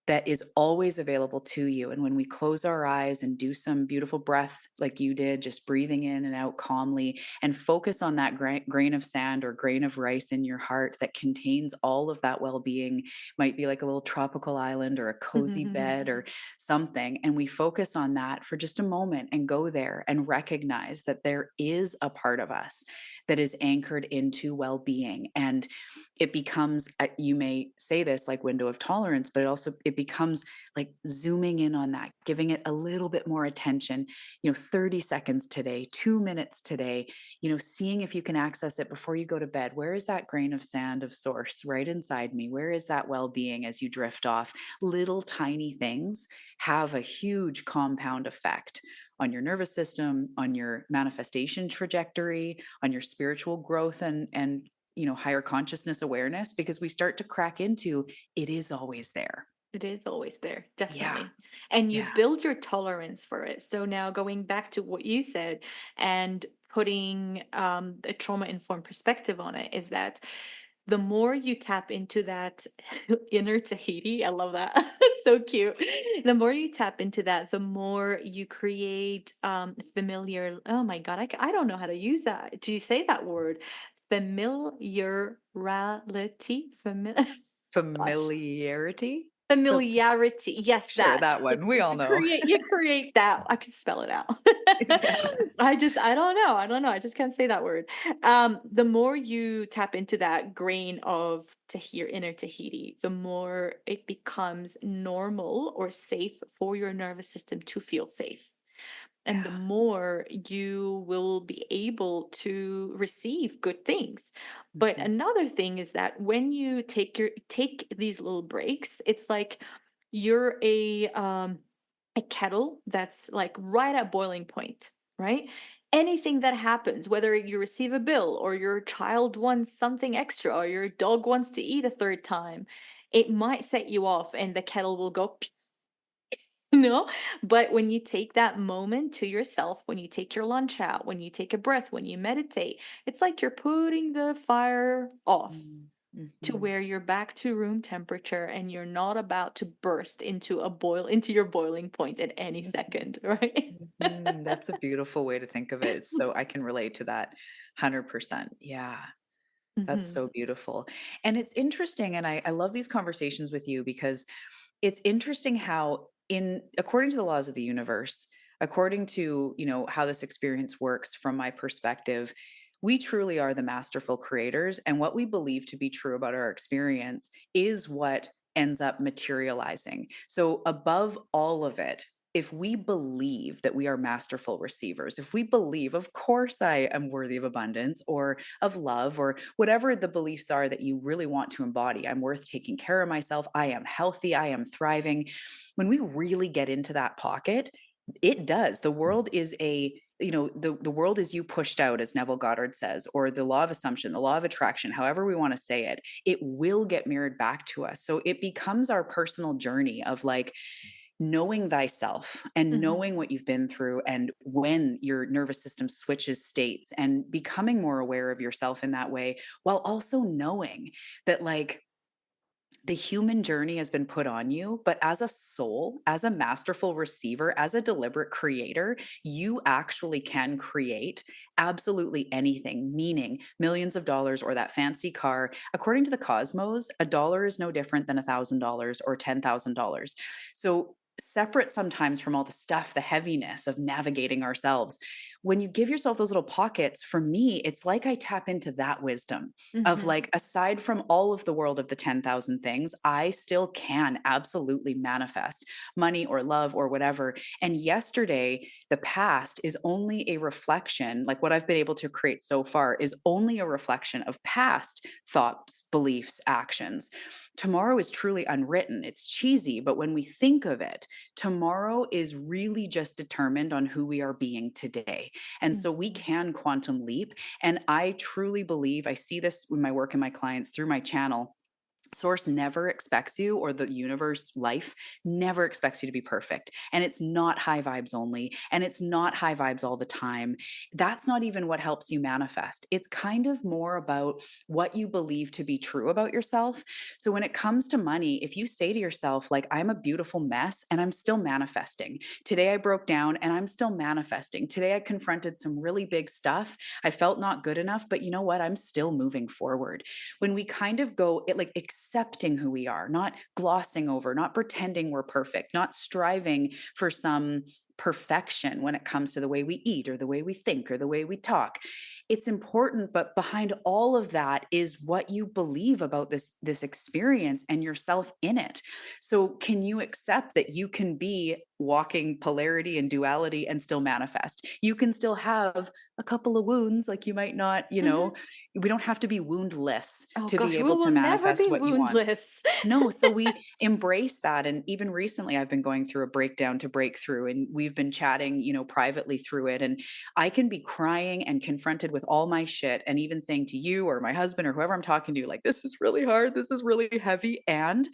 B: that is always available to you. And when we close our eyes and do some beautiful breath, like you did, just breathing in and out calmly, and focus on that grain of sand or grain of rice in your heart that contains all of that well being, might be like a little tropical island or a cozy bed or something. And we focus on that for just a moment and go there and recognize that there is a part of us that is anchored into well being. And it becomes, you may say this like window of tolerance, but it becomes like zooming in on that, giving it a little bit more attention, 30 seconds today, 2 minutes today, seeing if you can access it before you go to bed. Where is that grain of sand of source right inside me? Where is that well-being as you drift off? Little tiny things have a huge compound effect on your nervous system, on your manifestation trajectory, on your spiritual growth and higher consciousness awareness, because we start to crack into it is always there.
A: It is always there,
B: Yeah.
A: definitely. And you
B: Yeah.
A: build your tolerance for it. So now going back to what you said and putting a trauma informed perspective on it is that the more you tap into that inner Tahiti, I love that. It's so cute. The more you tap into that, the more you create familiar. Oh my God, I don't know how to use that. Do you say that word? Familiarity. Gosh.
B: Familiarity? Fam-
A: Familiarity. Yes,
B: sure,
A: that.
B: that one. We all know.
A: You create that. I can spell it out.
B: Yeah.
A: I don't know. I don't know. I just can't say that word. The more you tap into that grain of inner Tahiti, the more it becomes normal or safe for your nervous system to feel safe, and the
B: Yeah.
A: more you will be able to receive good things. But
B: Mhm.
A: another thing is that when you take these little breaks, it's like you're a kettle that's like right at boiling point, right? Anything that happens, whether you receive a bill or your child wants something extra or your dog wants to eat a third time, it might set you off and the kettle will go no, but when you take that moment to yourself, when you take your lunch out, when you take a breath, when you meditate, it's like you're putting the fire off
B: Mm,
A: to
B: mhm.
A: where you're back to room temperature and you're not about to burst into your boiling point at any
B: Mhm.
A: second, right?
B: Mhm. That's a beautiful way to think of it. So I can relate to that 100%. Yeah. That's
A: Mhm.
B: so beautiful. And it's interesting. And I love these conversations with you because it's interesting how according to the laws of the universe, according to, how this experience works from my perspective, we truly are the masterful creators, and what we believe to be true about our experience is what ends up materializing. So above all of it, if we believe that we are masterful receivers, if we believe, of course, I am worthy of abundance or of love or whatever the beliefs are that you really want to embody, I'm worth taking care of myself, I am healthy, I am thriving. When we really get into that pocket, it does. The world is the world is you pushed out, as Neville Goddard says, or the law of assumption, the law of attraction, however we want to say it will get mirrored back to us. So it becomes our personal journey of like knowing thyself and
A: Mhm.
B: knowing what you've been through and when your nervous system switches states and becoming more aware of yourself in that way, while also knowing that like the human journey has been put on you, but as a soul, as a masterful receiver, as a deliberate creator, you actually can create absolutely anything, meaning millions of dollars or that fancy car. According to the cosmos, a dollar is no different than $1,000 or $10,000. So separate sometimes from all the stuff, the heaviness of navigating ourselves. When you give yourself those little pockets, for me, it's like I tap into that wisdom of
A: Mhm.
B: like, aside from all of the world of the 10,000 things, I still can absolutely manifest money or love or whatever. And yesterday, the past is only a reflection, like what I've been able to create so far is only a reflection of past thoughts, beliefs, actions. Tomorrow is truly unwritten. It's cheesy, but when we think of it, tomorrow is really just determined on who we are being today. And so we
A: Mhm.
B: can quantum leap. And I truly believe, I see this with my work and my clients through my channel. Source never expects you, or the universe, life never expects you to be perfect. And it's not high vibes only. And it's not high vibes all the time. That's not even what helps you manifest. It's kind of more about what you believe to be true about yourself. So when it comes to money, if you say to yourself, like, I'm a beautiful mess and I'm still manifesting. Today I broke down and I'm still manifesting. Today I confronted some really big stuff. I felt not good enough, but you know what? I'm still moving forward. When we kind of go it like accepting who we are, not glossing over, not pretending we're perfect, not striving for some perfection when it comes to the way we eat or the way we think or the way we talk. It's important, but behind all of that is what you believe about this experience and yourself in it. So can you accept that you can be walking polarity and duality and still manifest? You can still have a couple of wounds, like you might not,
A: Mhm.
B: we don't have to be woundless
A: Oh
B: to be
A: gosh, we
B: able to
A: will never
B: manifest
A: be
B: what you want.
A: woundless.
B: No, so we embrace that, and even recently, I've been going through a breakdown to breakthrough, and we've been chatting, privately through it, and I can be crying and confronted with all my shit, and even saying to you or my husband or whoever I'm talking to, like, "This is really hard, this is really heavy, and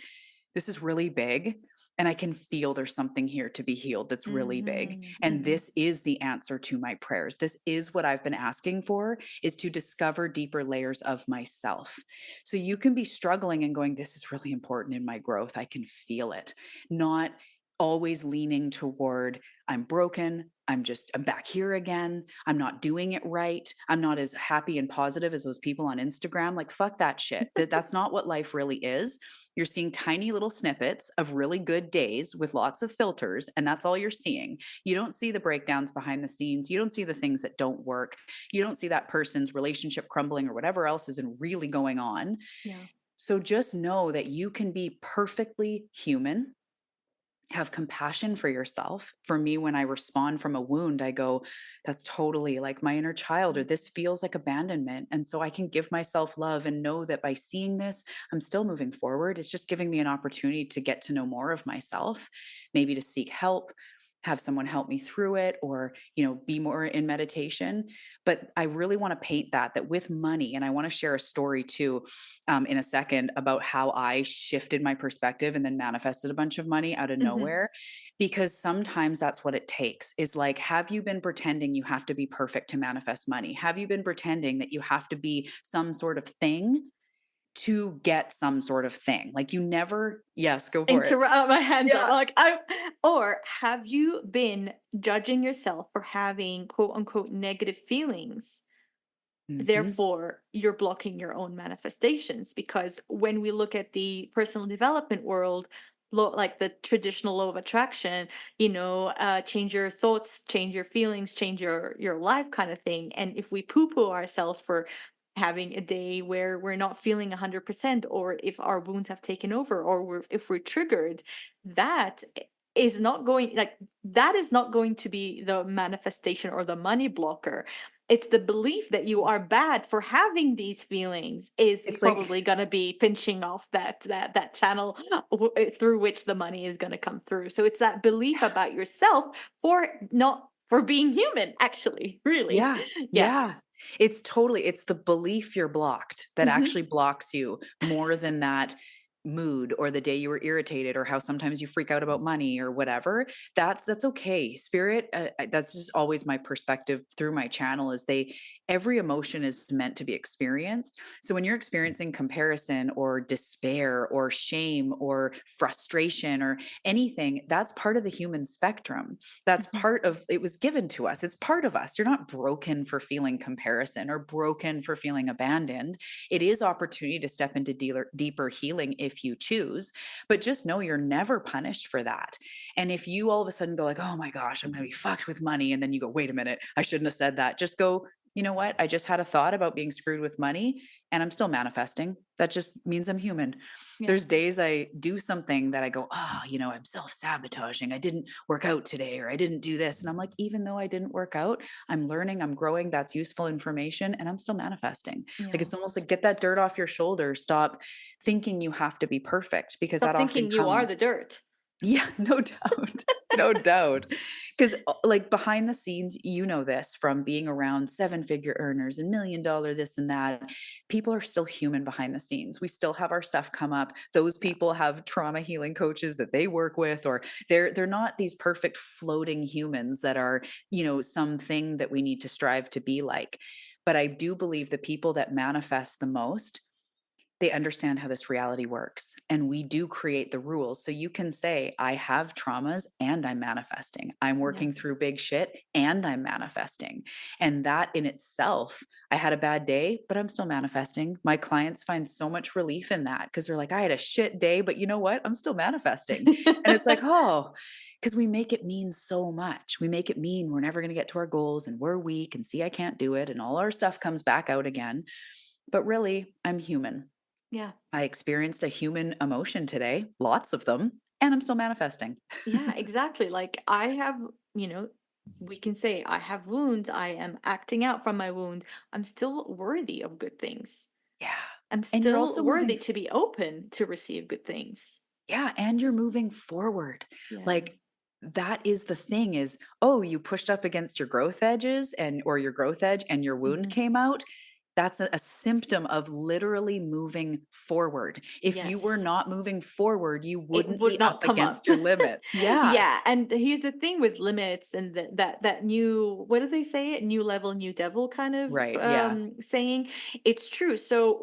B: this is really big, and I can feel there's something here to be healed that's really big.
A: Mhm.
B: And
A: Mhm.
B: this is the answer to my prayers. This is what I've been asking for, is to discover deeper layers of myself. So you can be struggling and going, this is really important in my growth. I can feel it. Not always leaning toward, I'm broken. I'm back here again. I'm not doing it right. I'm not as happy and positive as those people on Instagram. Like, fuck that shit. That's not what life really is. You're seeing tiny little snippets of really good days with lots of filters, and that's all you're seeing. You don't see the breakdowns behind the scenes. You don't see the things that don't work. You don't see that person's relationship crumbling or whatever else isn't really going on.
A: Yeah.
B: So just know that you can be perfectly human, have compassion for yourself. For me, when I respond from a wound, I go, that's totally like my inner child, or this feels like abandonment. And so I can give myself love and know that by seeing this, I'm still moving forward. It's just giving me an opportunity to get to know more of myself, maybe to seek help, have someone help me through it, or be more in meditation. But I really want to paint that with money, and I want to share a story too, in a second, about how I shifted my perspective and then manifested a bunch of money out of
A: Mhm.
B: nowhere. Because sometimes that's what it takes, is like, have you been pretending you have to be perfect to manifest money? Have you been pretending that you have to be some sort of thing to get some sort of thing? Like, you never, yes, go for it.
A: My hands up.
B: Yeah.
A: Like I or have you been judging yourself for having quote unquote negative feelings?
B: Hmm.
A: Therefore, you're blocking your own manifestations because when we look at the personal development world, like the traditional law of attraction, change your thoughts, change your feelings, change your life kind of thing. And if we poo poo ourselves for having a day where we're not feeling 100%, or if our wounds have taken over, or if we're triggered, that is not going like that is not going to be the manifestation or the money blocker. It's the belief that you are bad for having these feelings is
B: It's like,
A: probably going to be pinching off that channel through which the money is going to come through. So it's that belief about yourself for not for being human, actually, really.
B: yeah,
A: Yeah.
B: yeah. It's the belief you're blocked that actually
A: Hmm.
B: blocks you more than that mood or the day you were irritated or how sometimes you freak out about money or whatever. That's okay. Spirit, that's just always my perspective through my channel, is every emotion is meant to be experienced. So when you're experiencing comparison or despair or shame or frustration or anything, that's part of the human spectrum. That's
A: Hmm.
B: part of, it was given to us. It's part of us. You're not broken for feeling comparison or broken for feeling abandoned. It is opportunity to step into deeper healing if you choose. But just know you're never punished for that. And if you all of a sudden go like, oh my gosh, I'm going to be fucked with money. And then you go, wait a minute, I shouldn't have said that. Just go, you know what? I just had a thought about being screwed with money and I'm still manifesting. That just means I'm human.
A: Yeah.
B: There's days I do something that I go, oh, I'm self sabotaging. I didn't work out today or I didn't do this. And I'm like, even though I didn't work out, I'm learning, I'm growing. That's useful information and I'm still manifesting. Like
A: Yeah.
B: it's almost like get that dirt off your shoulder. Stop thinking you have to be perfect because
A: Stop
B: that often
A: thinking you are the
B: comes.
A: dirt.
B: Yeah, no doubt. No doubt. Because, like, behind the scenes, you know this from being around seven-figure earners and $1 million this and that. People are still human behind the scenes. We still have our stuff come up. Those
A: Yeah.
B: people have trauma healing coaches that they work with, or they're not these perfect floating humans that are, something that we need to strive to be like. But I do believe the people that manifest the most, they understand how this reality works. And we do create the rules. So you can say, I have traumas and I'm manifesting. I'm
A: Yeah.
B: working through big shit and I'm manifesting. And that in itself, I had a bad day, but I'm still manifesting. My clients find so much relief in that because they're like, I had a shit day, but you know what? I'm still manifesting. And it's like, oh, because we make it mean so much. We make it mean we're never going to get to our goals and we're weak and see, I can't do it. And all our stuff comes back out again. But really, I'm human.
A: Yeah.
B: I experienced a human emotion today, lots of them, and I'm still manifesting.
A: Yeah, exactly. Like I have, you know, we can say I have wounds. I am acting out from my wound. I'm still worthy of good things.
B: Yeah.
A: I'm
B: And you're
A: still
B: also moving
A: worthy to be open to receive good things.
B: yeah, and you're moving forward.
A: Yeah.
B: Like that is the thing is, oh, you pushed up against your growth edges or your growth edge and your wound
A: Hmm.
B: came out. That's a symptom of literally moving forward. If you were
A: Yes.
B: not moving forward, you
A: It
B: wouldn't
A: would
B: be up
A: not come up.
B: against your limits. Yeah.
A: Yeah, and here's the thing with limits and that new, what do they say it? New level, new devil kind of
B: Right. Yeah.
A: saying. It's true. So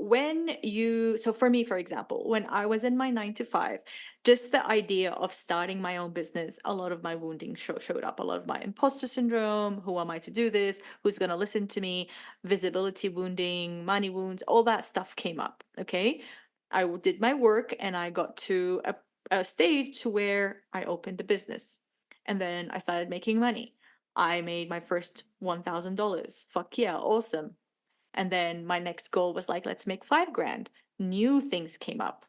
A: so for me, for example, when I was in my 9 to 5, just the idea of starting my own business, a lot of my wounding showed up. A lot of my imposter syndrome. Who am I to do this? Who's going to listen to me? Visibility wounding, money wounds, all that stuff came up. Okay. Did my work and I got to a stage to where I opened a business. And then I started making money. I made my first $1,000. Fuck yeah, awesome. And then my next goal was like, let's make 5 grand. New things came up.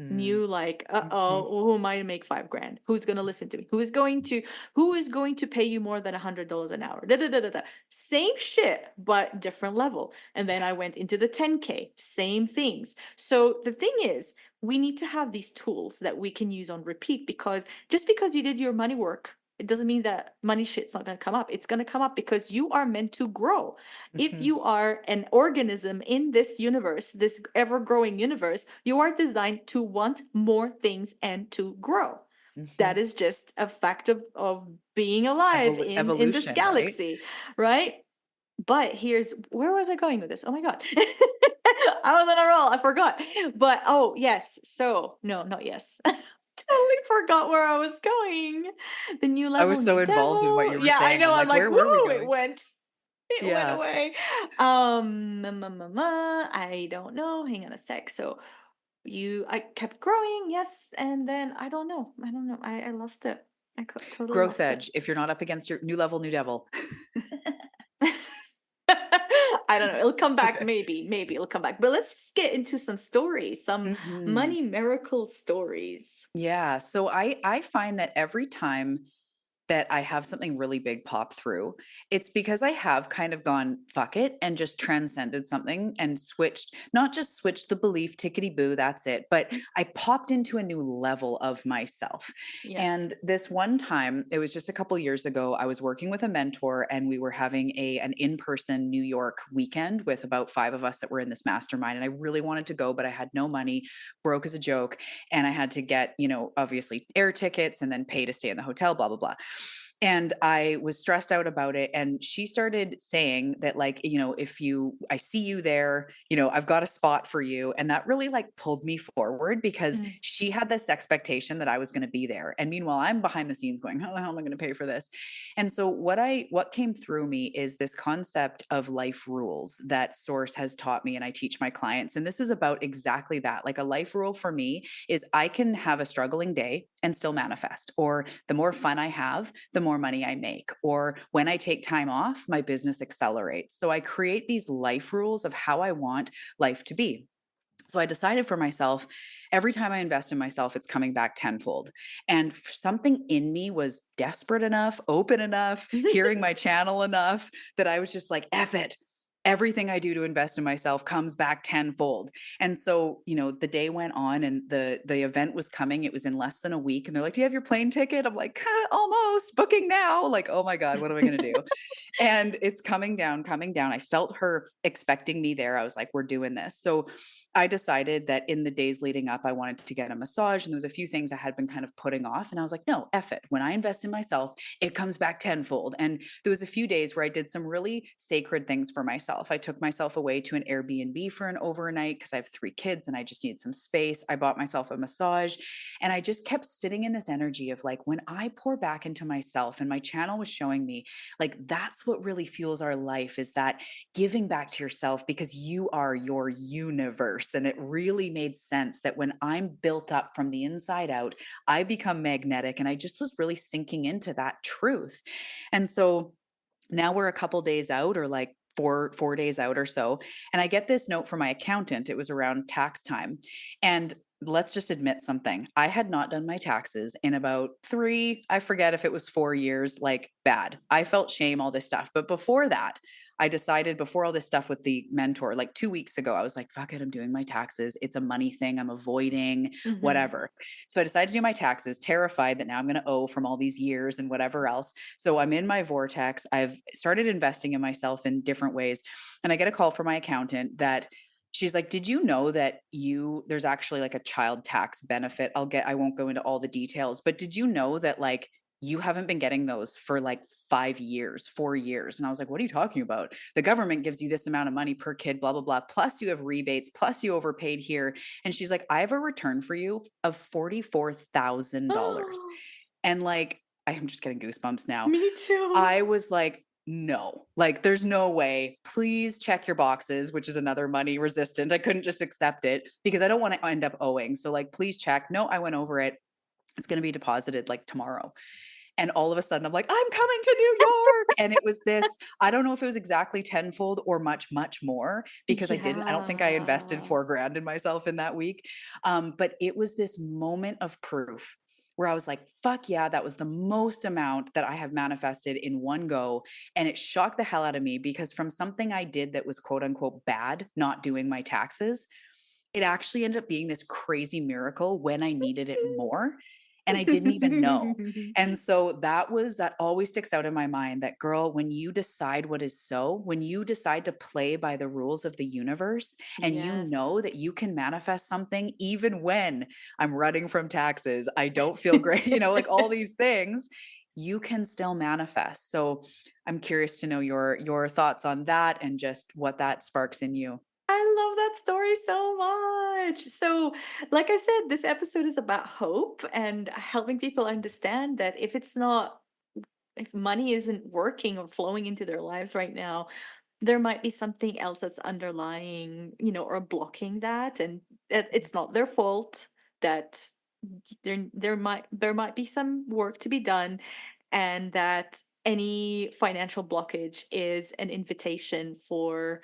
B: Mm.
A: New like,
B: Mhm.
A: who am I to make 5 grand? Who's gonna listen to me? Who is going to pay you more than $100 an hour? Da, da, da, da, da. Same shit, but different level. And then I went into the 10K, same things. So the thing is, we need to have these tools that we can use on repeat, because just because you did your money work, it doesn't mean that money shit's not going to come up. It's going to come up because you are meant to grow. If
B: Mhm.
A: you are an organism in this universe, this ever growing universe, you are designed to want more things and to grow. That
B: Mhm.
A: is just a fact of being alive in this
B: Evolution, right?
A: galaxy, right? But here's, where was I going with this? Oh my god. I was on a roll. I forgot. But oh yes. So no, not yes. Totally forgot where I was going. The new
B: I
A: level,
B: was so
A: new
B: involved in what
A: devil.
B: you were
A: Yeah, I
B: saying.
A: know.
B: I'm
A: I'm
B: like,
A: like,
B: where were we
A: woo, it
B: going?
A: went. It went
B: Yeah.
A: away. I don't know. Hang on a sec. So I kept growing, yes, and then I don't know. I don't know. I lost it. Totally
B: Growth
A: lost it.
B: edge. If you're not up against your new level, new devil.
A: I don't know. It'll come back,
B: Okay.
A: maybe it'll come back. But let's just get into some stories, some
B: Mhm.
A: money miracle stories.
B: Yeah. So I find that every time that I have something really big pop through, it's because I have kind of gone, fuck it, and just transcended something and switched, not just switched the belief, tickety boo, that's it, but I popped into a new level of myself.
A: Yeah.
B: And this one time, it was just a couple years ago, I was working with a mentor and we were having an in-person New York weekend with about 5 of us that were in this mastermind. And I really wanted to go, but I had no money, broke as a joke. And I had to get, obviously air tickets and then pay to stay in the hotel, blah, blah, blah. And I was stressed out about it, and she started saying that, like, "If I see you there, I've got a spot for you." And that really, like, pulled me forward because
A: Mm.
B: she had this expectation that I was gonna be there. And meanwhile, I'm behind the scenes going, "How the hell am I gonna pay for this?" And so what came through me is this concept of life rules that Source has taught me and I teach my clients. And this is about exactly that. Like, a life rule for me is I can have a struggling day and still manifest, or the more fun I have, the more money I make, or when I take time off, my business accelerates. So I create these life rules of how I want life to be. So I decided for myself, every time I invest in myself, it's coming back tenfold. And something in me was desperate enough, open enough, hearing my channel enough that I was just like, F it. Everything I do to invest in myself comes back tenfold. And so, the day went on and the event was coming. It was in less than a week. And they're like, "Do you have your plane ticket?" I'm like, almost booking now. Like, oh my God, what am I going to do? And it's coming down, coming down. I felt her expecting me there. I was like, we're doing this. So I decided that in the days leading up, I wanted to get a massage. And there was a few things I had been kind of putting off. And I was like, no, F it. When I invest in myself, it comes back tenfold. And there was a few days where I did some really sacred things for myself. I took myself away to an Airbnb for an overnight because I have 3 kids and I just need some space. I bought myself a massage. And I just kept sitting in this energy of like, when I pour back into myself, and my channel was showing me, like, that's what really fuels our life, is that giving back to yourself, because you are your universe. And it really made sense that when I'm built up from the inside out, I become magnetic. And I just was really sinking into that truth. And so now we're a couple days out, or like four days out or so, and I get this note from my accountant. It was around tax time. And let's just admit something. I had not done my taxes in about 3, I forget if it was 4 years, like, bad. I felt shame, all this stuff. But before that, I decided, before all this stuff with the mentor, like 2 weeks ago, I was like, fuck it, I'm doing my taxes. It's a money thing. I'm avoiding
A: Mhm.
B: whatever. So I decided to do my taxes, terrified that now I'm going to owe from all these years and whatever else. So I'm in my vortex. I've started investing in myself in different ways. And I get a call from my accountant that she's like, "Did you know that there's actually like a child tax benefit?" I won't go into all the details, but did you know that, like, you haven't been getting those for like 5 years, 4 years? And I was like, "What are you talking about? The government gives you this amount of money per kid, blah, blah, blah. Plus you have rebates, plus you overpaid here." And she's like, "I have a return for you of $44,000. And, like, I am just getting goosebumps now.
A: Me too.
B: I was like, "No, like, there's no way. Please check your boxes," which is another money resistant. I couldn't just accept it because I don't want to end up owing. So, like, "Please check." No, I went over it. It's going to be deposited like tomorrow. And all of a sudden I'm like, "I'm coming to New York." And it was this, I don't know if it was exactly tenfold or much, much more, because I don't think I invested
A: Yeah.
B: 4 grand in myself in that week. But it was this moment of proof where I was like, fuck yeah, that was the most amount that I have manifested in one go. And it shocked the hell out of me, because from something I did that was quote unquote bad, not doing my taxes, it actually ended up being this crazy miracle when I needed it more, and I didn't even know. And so that always sticks out in my mind, that, girl, when you decide what is so, when you decide to play by the rules of the universe, and you know
A: Yes.
B: that you can manifest something even when I'm running from taxes, I don't feel great, like all these things, you can still manifest. So I'm curious to know your thoughts on that and just what that sparks in you.
A: I love that story so much. So, like I said, this episode is about hope and helping people understand that if money isn't working or flowing into their lives right now, there might be something else that's underlying, or blocking that, and it's not their fault. That there might be some work to be done, and that any financial blockage is an invitation for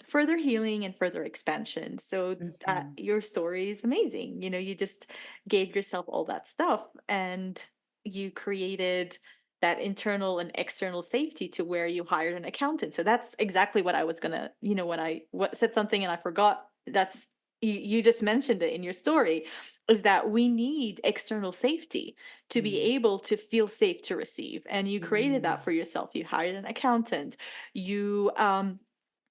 A: further healing and further expansion. So
B: Mhm.
A: your story is amazing. You just gave yourself all that stuff, and you created that internal and external safety to where you hired an accountant. So that's exactly what I was gonna, when said something and I forgot. That's you just mentioned it in your story, is that we need external safety to be
B: Mm.
A: able to feel safe to receive. And you created that
B: Mm.
A: for yourself. You hired an accountant. You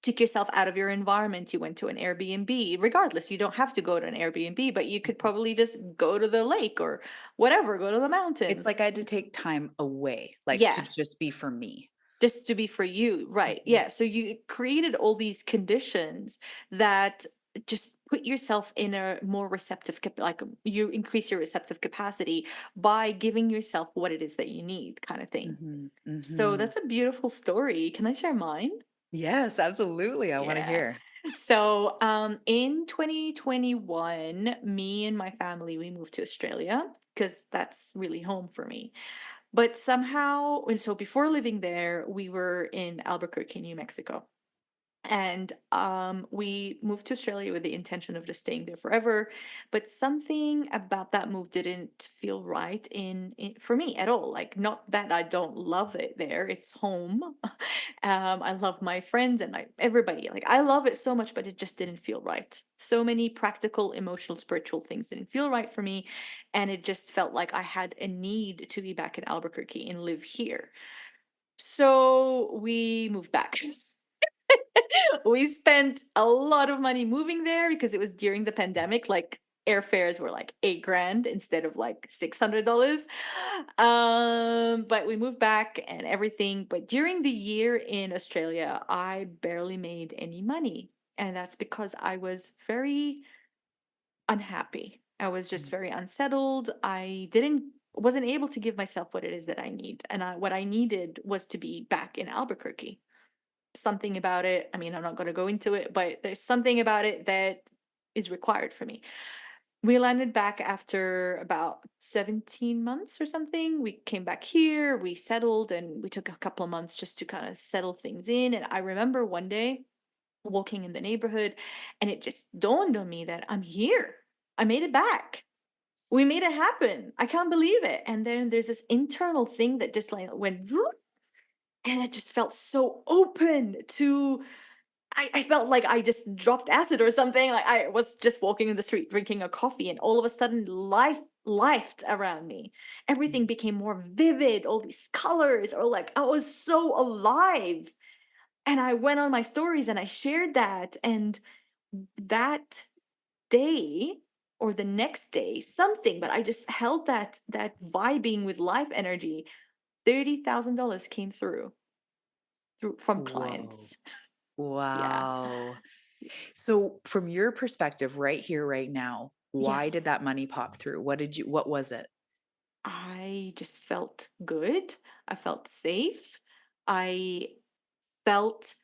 A: took yourself out of your environment. You went to an Airbnb. Regardless, you don't have to go to an Airbnb, but you could
B: Mhm.
A: probably just go to the lake or whatever, go to the
B: It's
A: mountains.
B: like I had to take time away, like, to
A: Yeah,
B: just be for me.
A: just to be for you. Right.
B: Mhm.
A: Yeah. So you created all these conditions that just put yourself in a more receptive you increase your receptive capacity by giving yourself what it is that you need, kind of thing.
B: Mhm,
A: So
B: mhm.
A: that's a beautiful story. Can I share mine?
B: Yes, absolutely, I wanna
A: Yeah.
B: hear.
A: So, in 2021, me and my family, we moved to Australia because that's really home for me. But somehow, and so before living there, we were in Albuquerque, New Mexico. And we moved to Australia with the intention of just staying there forever, but something about that move didn't feel right for me at all. Like, not that I don't love it there; it's home. I love my friends and my everybody. Like, I love it so much, but it just didn't feel right. So many practical, emotional, spiritual things didn't feel right for me, and it just felt like I had a need to be back in Albuquerque and live here. So we moved back. We spent a lot of money moving there because it was during the pandemic. Like, airfares were like 8 grand instead of like $600. But we moved back and everything. But during the year in Australia, I barely made any money. And that's because I was very unhappy. I was just
B: Mm,
A: very unsettled. I didn't wasn't able to give myself what it is that I need. And what I needed was to be back in Albuquerque. Something about it, I mean, I'm not going to go into it, but there's something about it that is required for me. We landed back after about 17 months or something. We came back here, we settled, and we took a couple of months just to kind of settle things in. And I remember one day walking in the neighborhood, and it just dawned on me that I'm here. I made it back. We made it happen. I can't believe it. And then there's this internal thing that just like went droop, and it just felt so open to I felt like I just dropped acid or something. Like, I was just walking in the street drinking a coffee, and all of a sudden life lifed around me. Everything
B: mm,
A: became more vivid, all these colors, or like I was so alive. And I went on my stories and I shared that. And that day or the next day, something, but I just held that vibing with life energy. $30,000 came through from
B: whoa.
A: clients. Yeah.
B: Wow. So from your perspective right here, right now,
A: Yeah.
B: why did that money pop through? What was it?
A: I just felt good. I felt safe. I felt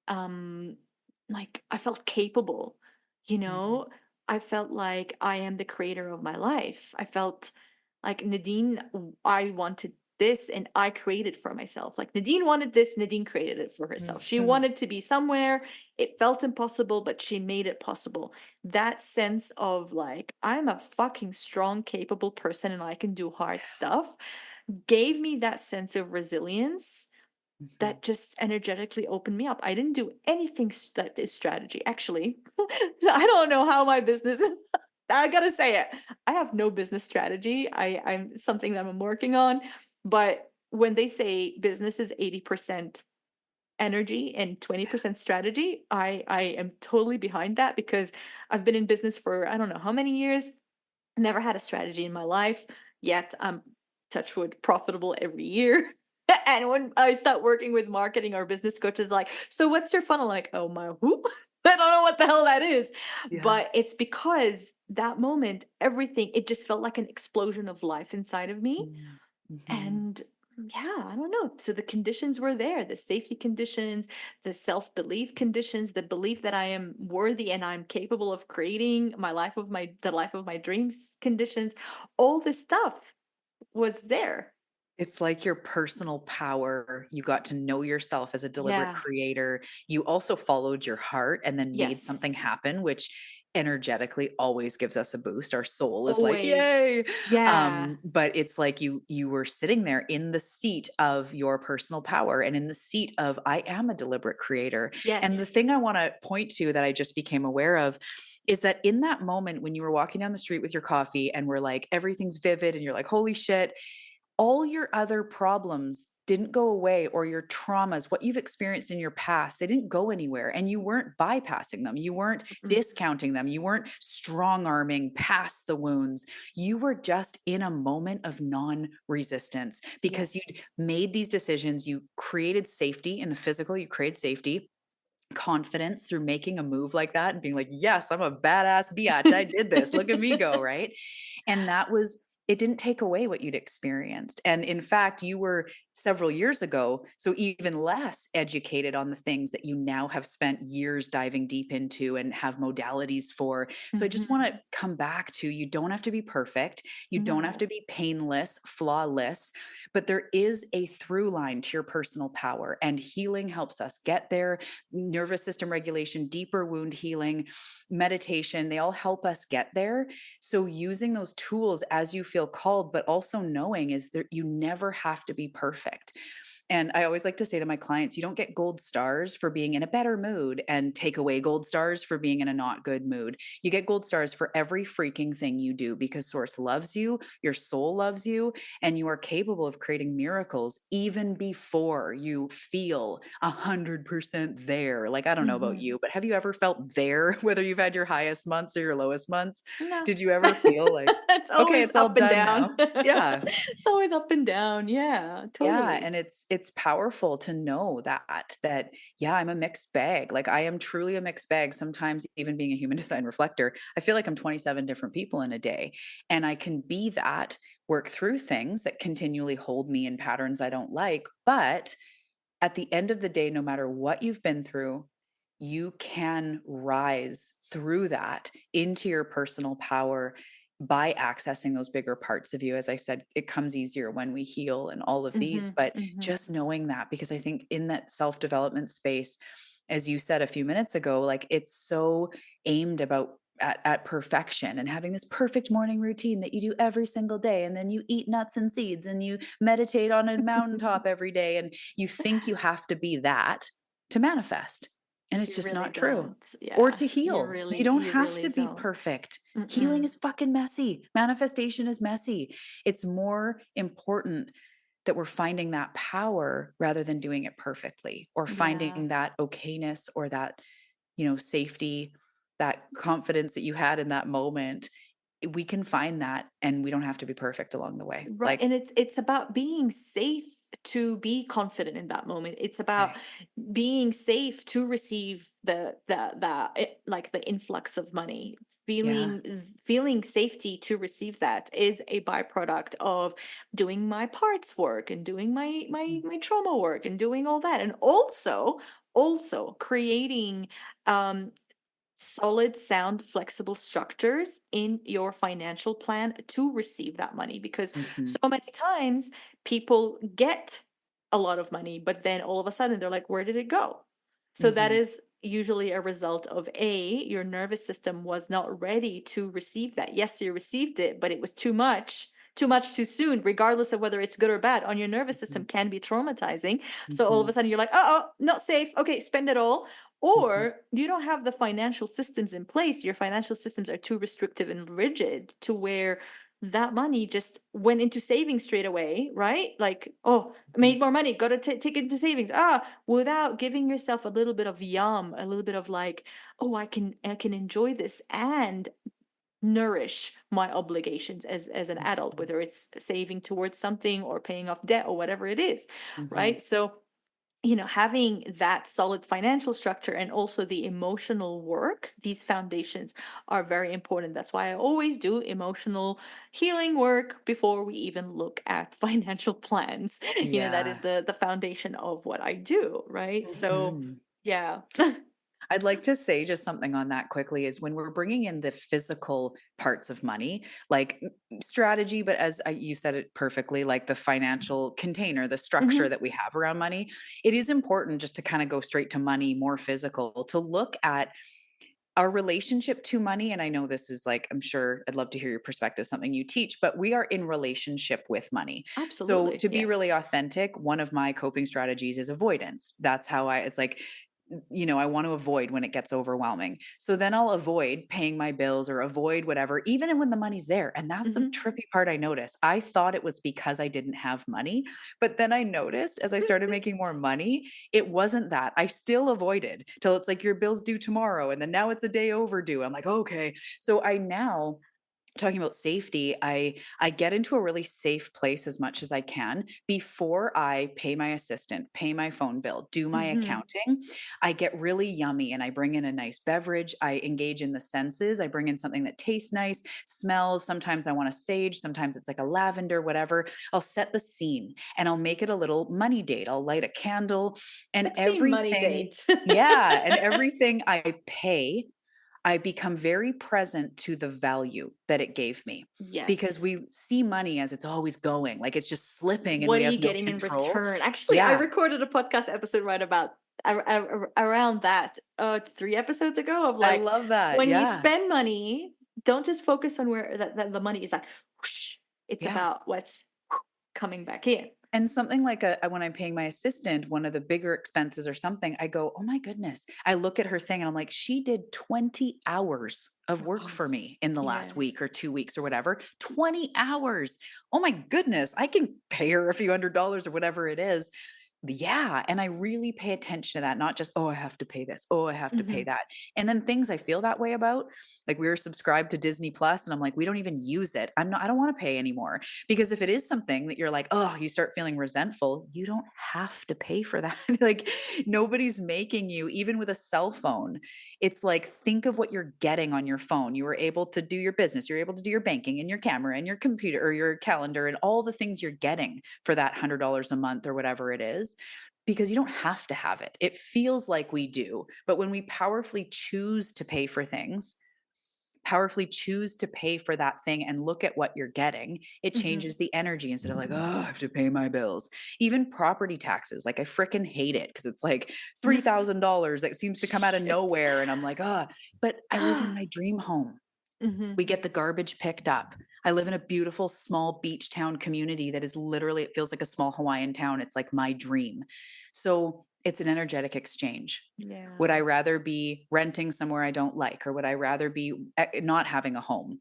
A: um like I felt capable, you
B: Mhm,
A: know? I felt like I am the creator of my life. I felt like I wanted this and I created for myself. Like, Nadine wanted this, Nadine created it for herself. She
B: mhm.
A: wanted to be somewhere. It felt impossible, but she made it possible. That sense of like, I'm a fucking strong, capable person and I can do hard stuff gave me that sense of resilience
B: Mhm.
A: that just energetically opened me up. I didn't do anything that is strategy. Actually, I don't know how my business is. I gotta say it. I have no business strategy. I'm something that I'm working on. But when they say business is 80% energy and 20% strategy, I am totally behind that because I've been in business for I don't know how many years. Never had a strategy in my life, yet I'm, touch wood, profitable every year. And when I start working with marketing or business coaches, like, so what's your funnel? Like, oh my whoop. I don't know what the hell that is.
B: Yeah.
A: But it's because that moment, everything, it just felt like an explosion of life inside of me.
B: Mm, mhm.
A: And yeah, I don't know. So the conditions were there, the safety conditions, the self-belief conditions, the belief that I am worthy and I'm capable of creating the life of my dreams conditions. All this stuff was there.
B: It's like your personal power. You got to know yourself as a deliberate
A: Yeah.
B: creator. You also followed your heart and then made
A: Yes.
B: something happen, which energetically always gives us a boost. Our soul is like,
A: Always.
B: "Yay."
A: Yeah.
B: But it's like you were sitting there in the seat of your personal power and in the seat of, "I am a deliberate creator." And the
A: Yes.
B: thing I wanna point to that I just became aware of is that in that moment when you were walking down the street with your coffee and we're like, everything's vivid and you're like, "Holy shit," all your other problems didn't go away, or your traumas, what you've experienced in your past, they didn't go anywhere, and you weren't bypassing them. You weren't
A: Mhm.
B: discounting them. You weren't strong arming past the wounds. You were just in a moment of non resistance because you'd
A: Yes.
B: made these decisions. You created safety in the physical, you created safety, confidence through making a move like that and being like, yes, I'm a badass biatch. I did this. Look at me go. Right. And that was, it didn't take away what you'd experienced. And in fact, you were several years ago, so even less educated on the things that you now have spent years diving deep into and have modalities for. So I just want to
A: Mhm.
B: come back to, you don't have to be perfect. You don't have
A: No.
B: to be painless, flawless, but there is a through line to your personal power, and healing helps us get there. Nervous system regulation, deeper wound healing, meditation, they all help us get there. So using those tools as you feel called, but also knowing is that you never have to be perfect. And I always like to say to my clients, you don't get gold stars for being in a better mood and take away gold stars for being in a not good mood. You get gold stars for every freaking thing you do because source loves you, your soul loves you, and you are capable of creating miracles even before you feel 100% there. Like, I don't know about
A: Mhm.
B: you, but have you ever felt there, whether you've had your highest months or your lowest months?
A: No.
B: Did you ever feel like,
A: It's
B: okay,
A: always
B: it's all
A: up and
B: done
A: down.
B: now? Yeah.
A: It's always up and down. Yeah,
B: Yeah,
A: totally.
B: and it's powerful to know that yeah, I'm a mixed bag. Like, I am truly a mixed bag. Sometimes even being a human design reflector, I feel like I'm 27 different people in a day, and I can be that, work through things that continually hold me in patterns I don't like, but at the end of the day, no matter what you've been through, you can rise through that into your personal power by accessing those bigger parts of you. As I said, it comes easier when we heal and all of these,
A: Mhm,
B: but
A: mhm.
B: just knowing that, because I think in that self development space, as you said a few minutes ago, like, it's so aimed about at perfection and having this perfect morning routine that you do every single day, and then you eat nuts and seeds and you meditate on a mountaintop every day, and you think you have to be that to manifest, and it's
A: You
B: just
A: really
B: not true.
A: don't.
B: Or
A: Yeah,
B: to heal, you don't
A: you
B: have
A: really
B: to be
A: don't.
B: perfect. Healing
A: Mm-mm.
B: is fucking messy, manifestation is messy. It's more important that we're finding that power rather than doing it perfectly, or
A: Yeah.
B: finding that okayness, or that, safety, that confidence that you had in that moment. We can find that, and we don't have to be perfect along the way.
A: Right,
B: Like,
A: and it's about being safe to be confident in that moment. It's about
B: okay.
A: being safe to receive like the influx of money.
B: Yeah.
A: Feeling safety to receive that is a byproduct of doing my parts work and doing
B: Mhm.
A: my trauma work and doing all that. And also creating um solid, sound, flexible structures in your financial plan to receive that money. Because
B: Mhm.
A: so many times people get a lot of money, but then all of a sudden they're like, where did it go? So that
B: Mhm.
A: is usually a result of your nervous system was not ready to receive that. Yes, you received it, but it was too much too soon, regardless of whether it's good or bad. On your nervous system
B: Mhm.
A: can be traumatizing. So all of a
B: Mhm.
A: sudden you're like, oh, not safe. Okay, spend it all.
B: Mhm.
A: Or you don't have the financial systems in place. Your financial systems are too restrictive and rigid to where that money just went into savings straight away, right? Like, oh,
B: Mhm.
A: made more money, got to take it into savings. Without giving yourself a little bit of yum, a little bit of like, oh, I can enjoy this and nourish my obligations as an adult,
B: Mhm.
A: whether it's saving towards something or paying off debt or whatever it is,
B: Mhm.
A: right? So having that solid financial structure and also the emotional work, these foundations are very important. That's why I always do emotional healing work before we even look at financial plans. That is
B: Yeah.
A: the foundation of what I do, right? So,
B: Mhm.
A: yeah.
B: I'd like to say just something on that quickly, is when we're bringing in the physical parts of money, like strategy, but as you said it perfectly, like the financial container, the structure
A: Mhm.
B: that we have around money, it is important just to kind of go straight to money, more physical, to look at our relationship to money. And I know this is like, I'm sure I'd love to hear your perspective, something you teach, but we are in relationship with money. So
A: Absolutely.
B: to be
A: Yeah.
B: really authentic, one of my coping strategies is avoidance. That's how it's like, I want to avoid when it gets overwhelming. So then I'll avoid paying my bills or avoid whatever, even when the money's there. And that's the
A: Mhm.
B: trippy part I noticed. I thought it was because I didn't have money. But then I noticed as I started making more money, it wasn't that. I still avoided till it's like your bill's due tomorrow. And then now it's a day overdue. I'm like, okay. So I now talking about safety, I get into a really safe place as much as I can before I pay my assistant, pay my phone bill, do my
A: Mhm.
B: accounting. I get really yummy and I bring in a nice beverage. I engage in the senses. I bring in something that tastes nice, smells. Sometimes I want a sage, sometimes it's like a lavender, whatever. I'll set the scene and I'll make it a little money date. I'll light a candle and
A: Sexy money
B: everything.
A: date.
B: Yeah, and everything I pay I become very present to the value that it gave me because
A: Yes.
B: we see money as it's always going, like it's just slipping and
A: What
B: we
A: are you
B: have no
A: getting in
B: control.
A: return? Actually, I
B: Yeah,
A: recorded a podcast episode right about around that 3 episodes ago of
B: I
A: like,
B: love that.
A: when you
B: Yeah,
A: spend money, don't just focus on where that the money is like whoosh, it's
B: yeah.
A: about what's coming back in.
B: And something like when I'm paying my assistant, one of the bigger expenses or something, I go, "Oh my goodness." I look at her thing and I'm like, "She did 20 hours of work
A: Oh,
B: for me in the last
A: yeah.
B: week or 2 weeks or whatever. 20 hours. Oh my goodness. I can pay her a few $100 or whatever it is." Yeah, and I really pay attention to that, not just, "Oh, I have to pay this. Oh, I have to pay
A: Mhm.
B: that." And then things I feel that way about, like we were subscribed to Disney Plus and I'm like, "We don't even use it. I don't wanna pay anymore." Because if it is something that you're like, "Oh," you start feeling resentful, you don't have to pay for that. Like, nobody's making you even with a cell phone. It's like, think of what you're getting on your phone. You were able to do your business, you're able to do your banking and your camera and your computer or your calendar and all the things you're getting for that $100 a month or whatever it is, because you don't have to have it. It feels like we do, but when we powerfully choose to pay for things, powerfully choose to pay for that thing and look at what you're getting, it
A: Mhm.
B: changes the energy instead of like, "Oh, I have to pay my bills." Even property taxes, like I freaking hate it because it's like $3,000 that seems to come out of
A: Shit.
B: nowhere and I'm like, "Ah," but I live in my dream home.
A: Mhm.
B: We get the garbage picked up. I live in a beautiful small beach town community that is literally it feels like a small Hawaiian town. It's like my dream. So, it's an energetic exchange. Would I
A: Yeah.
B: rather be renting somewhere I don't like, or would I rather be not having a home?